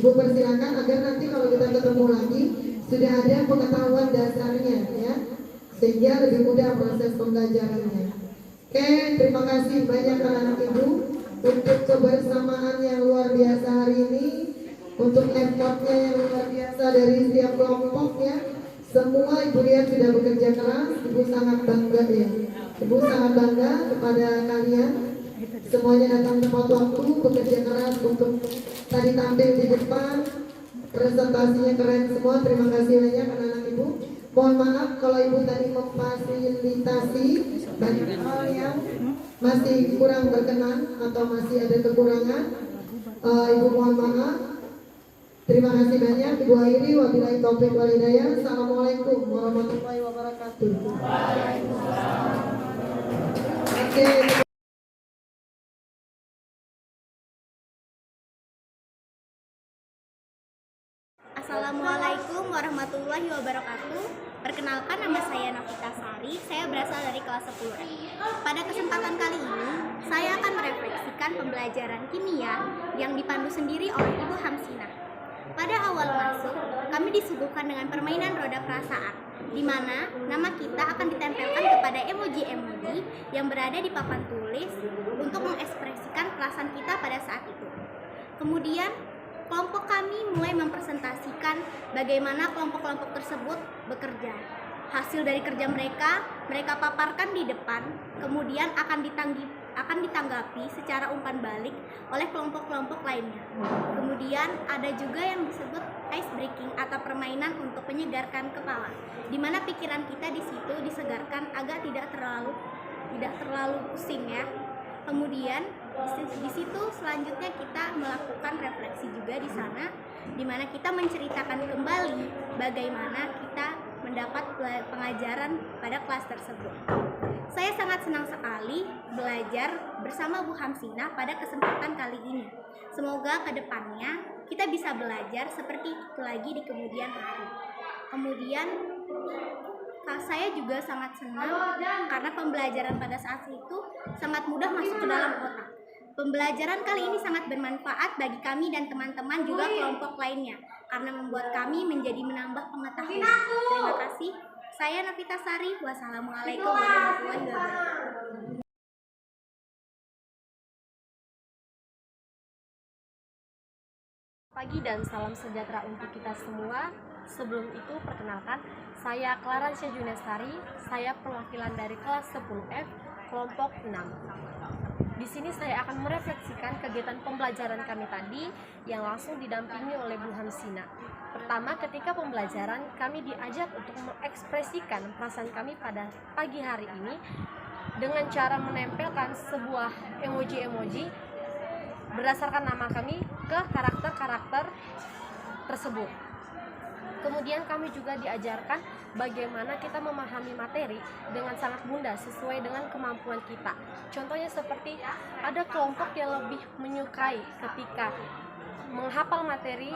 Ibu persilakan agar nanti kalau kita ketemu lagi sudah ada pengetahuan dasarnya ya, sehingga lebih mudah proses pembelajarannya. Oke, terima kasih banyak anak-anak Ibu untuk kebersamaan yang luar biasa hari ini, untuk effortnya yang luar biasa dari setiap kelompok ya. Semua Ibu lihat sudah bekerja keras, Ibu sangat bangga ya. Ibu sangat bangga kepada kalian. Semuanya datang tepat waktu, bekerja keras untuk tadi tampil di depan. Presentasinya keren semua, terima kasih banyak anak-anak Ibu. Mohon maaf kalau Ibu tadi memfasilitasi banyak hal yang masih kurang berkenan atau masih ada kekurangan. Ibu mohon maaf. Terima kasih banyak. Ibu akhiri, wabillahi taufiq wal hidayah. Assalamualaikum warahmatullahi wabarakatuh. Waalaikumsalam. Oke. Assalamualaikum warahmatullahi wabarakatuh. Perkenalkan, nama saya Nafita Sari. Saya berasal dari kelas 10 F. Pada kesempatan kali ini, saya akan merefleksikan pembelajaran kimia yang dipandu sendiri oleh Ibu Hamsinah. Pada awal masuk, kami disuguhkan dengan permainan roda perasaan, di mana nama kita akan ditempelkan kepada emoji-emoji yang berada di papan tulis untuk mengekspresikan perasaan kita pada saat itu. Kemudian, kelompok kami mulai mempresentasikan bagaimana kelompok-kelompok tersebut bekerja. Hasil dari kerja mereka paparkan di depan, kemudian akan ditanggapi secara umpan balik oleh kelompok-kelompok lainnya. Kemudian ada juga yang disebut ice breaking atau permainan untuk menyegarkan kepala, di mana pikiran kita di situ disegarkan agar tidak terlalu pusing ya. Kemudian di situ selanjutnya kita melakukan refleksi juga di sana, di mana kita menceritakan kembali bagaimana kita mendapat pengajaran pada kelas tersebut. Saya sangat senang sekali belajar bersama Bu Hamsinah pada kesempatan kali ini. Semoga ke depannya kita bisa belajar seperti itu lagi di kemudian hari. Kemudian saya juga sangat senang karena pembelajaran pada saat itu sangat mudah masuk ke dalam otak. Pembelajaran kali ini sangat bermanfaat bagi kami dan teman-teman juga kelompok lainnya karena membuat kami menjadi menambah pengetahuan. Terima kasih. Saya Novita Sari. Wassalamualaikum warahmatullahi wabarakatuh. Pagi dan salam sejahtera untuk kita semua. Sebelum itu, perkenalkan, saya Clarancia Junestari. Saya perwakilan dari kelas 10F, kelompok 6. Di sini saya akan merefleksikan kegiatan pembelajaran kami tadi yang langsung didampingi oleh Bu Hamsinah. Pertama, ketika pembelajaran, kami diajak untuk mengekspresikan perasaan kami pada pagi hari ini dengan cara menempelkan sebuah emoji-emoji berdasarkan nama kami ke karakter-karakter tersebut. Kemudian kami juga diajarkan bagaimana kita memahami materi dengan sangat mudah sesuai dengan kemampuan kita. Contohnya seperti ada kelompok yang lebih menyukai ketika menghafal materi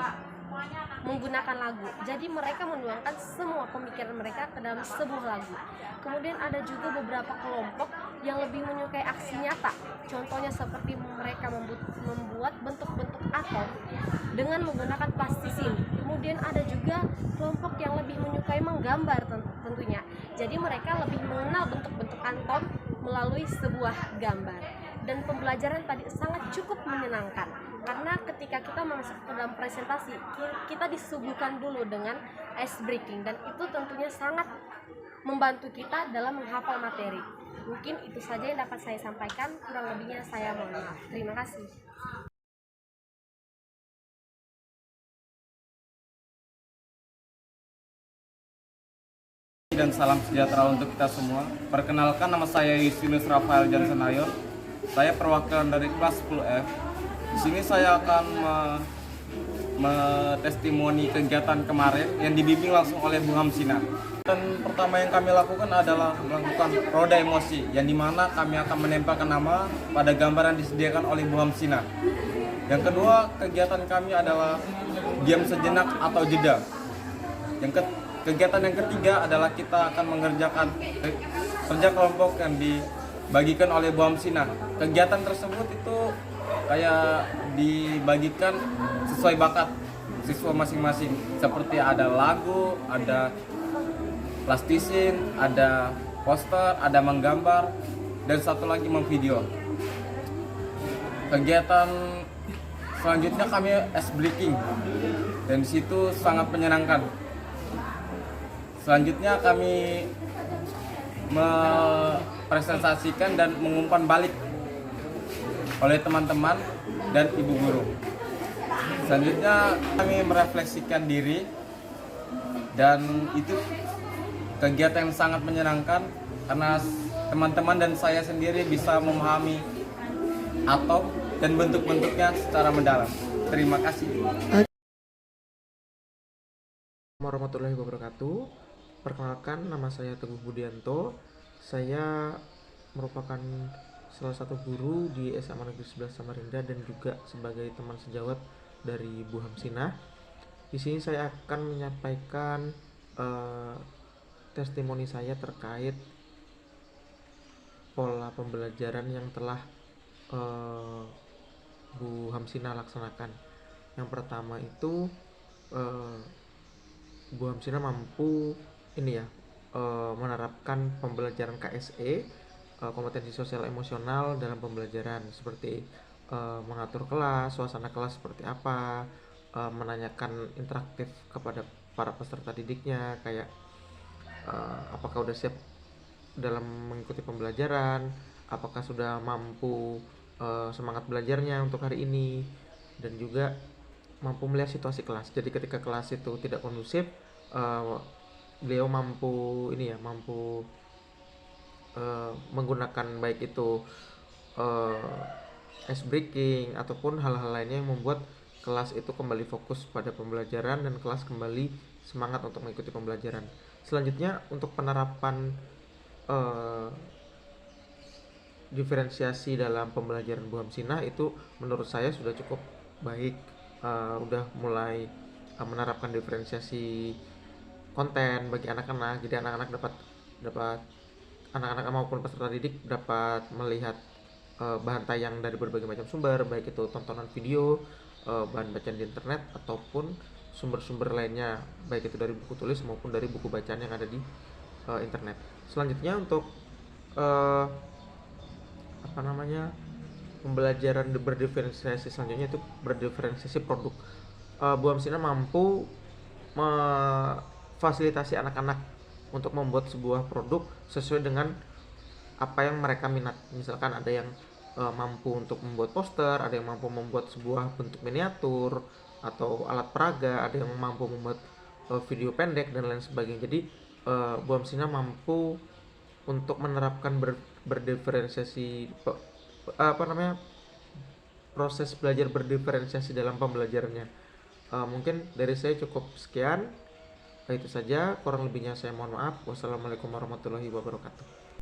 menggunakan lagu. Jadi mereka menuangkan semua pemikiran mereka ke dalam sebuah lagu. Kemudian ada juga beberapa kelompok yang lebih menyukai aksi nyata. Contohnya seperti mereka membuat bentuk-bentuk atom dengan menggunakan plastisin. Kemudian ada juga kelompok yang lebih menyukai menggambar tentunya. Jadi mereka lebih mengenal bentuk-bentuk atom melalui sebuah gambar. Dan pembelajaran tadi sangat cukup menyenangkan karena ketika kita masuk ke dalam presentasi kita disuguhkan dulu dengan ice breaking dan itu tentunya sangat membantu kita dalam menghafal materi. Mungkin itu saja yang dapat saya sampaikan, kurang lebihnya saya mohon maaf. Terima kasih. Dan salam sejahtera untuk kita semua. Perkenalkan, nama saya Yusinus Rafael Jansenayon. Saya perwakilan dari kelas 10F. Di sini saya akan testimoni kegiatan kemarin yang dibimbing langsung oleh Bu Hamsinah. Dan pertama yang kami lakukan adalah melakukan roda emosi, yang dimana kami akan menempelkan nama pada gambar yang disediakan oleh Bu Hamsinah. Yang kedua, kegiatan kami adalah diam sejenak atau jeda. Kegiatan yang ketiga adalah kita akan mengerjakan kerja kelompok yang dibagikan oleh Bu Hamsinah. Kegiatan tersebut itu kayak dibagikan sesuai bakat siswa masing-masing. Seperti ada lagu, ada plastisin, ada poster, ada menggambar, dan satu lagi memvideo. Kegiatan selanjutnya kami ice breaking, dan di situ sangat menyenangkan. Selanjutnya kami mempresentasikan dan mengumpan balik oleh teman-teman dan ibu guru. Selanjutnya kami merefleksikan diri, dan itu kegiatan yang sangat menyenangkan karena teman-teman dan saya sendiri bisa memahami atom dan bentuk-bentuknya secara mendalam. Terima kasih. Warahmatullahi wabarakatuh. Perkenalkan, nama saya Teguh Budianto. Saya merupakan salah satu guru di SMA Negeri 11 Samarinda dan juga sebagai teman sejawat dari Bu Hamsinah. Di sini saya akan menyampaikan testimoni saya terkait pola pembelajaran yang telah Bu Hamsina laksanakan. Yang pertama itu Bu Hamsina mampu menerapkan pembelajaran KSE, kompetensi sosial emosional dalam pembelajaran, seperti mengatur kelas, suasana kelas seperti apa, menanyakan interaktif kepada para peserta didiknya, kayak apakah udah siap dalam mengikuti pembelajaran, apakah sudah mampu semangat belajarnya untuk hari ini, dan juga mampu melihat situasi kelas. Jadi ketika kelas itu tidak kondusif, beliau mampu menggunakan baik itu ice breaking ataupun hal-hal lainnya yang membuat kelas itu kembali fokus pada pembelajaran dan kelas kembali semangat untuk mengikuti pembelajaran. Selanjutnya, untuk penerapan diferensiasi dalam pembelajaran Bu Hamsina itu menurut saya sudah cukup baik. Udah mulai menerapkan diferensiasi konten bagi anak-anak, jadi anak-anak dapat anak-anak maupun peserta didik dapat melihat bahan tayang dari berbagai macam sumber, baik itu tontonan video, bahan bacaan di internet, ataupun sumber-sumber lainnya, baik itu dari buku tulis maupun dari buku bacaan yang ada di internet. Selanjutnya, untuk pembelajaran berdiferensiasi selanjutnya itu berdiferensiasi produk. Bu Hamsina mampu memfasilitasi anak-anak untuk membuat sebuah produk sesuai dengan apa yang mereka minat. Misalkan ada yang mampu untuk membuat poster, ada yang mampu membuat sebuah bentuk miniatur atau alat peraga, ada yang mampu membuat video pendek dan lain sebagainya. Jadi Bu Hamsina mampu untuk menerapkan berdiferensiasi proses belajar berdiferensiasi dalam pembelajarannya. Mungkin dari saya cukup sekian. Itu saja, kurang lebihnya saya mohon maaf. Wassalamualaikum warahmatullahi wabarakatuh.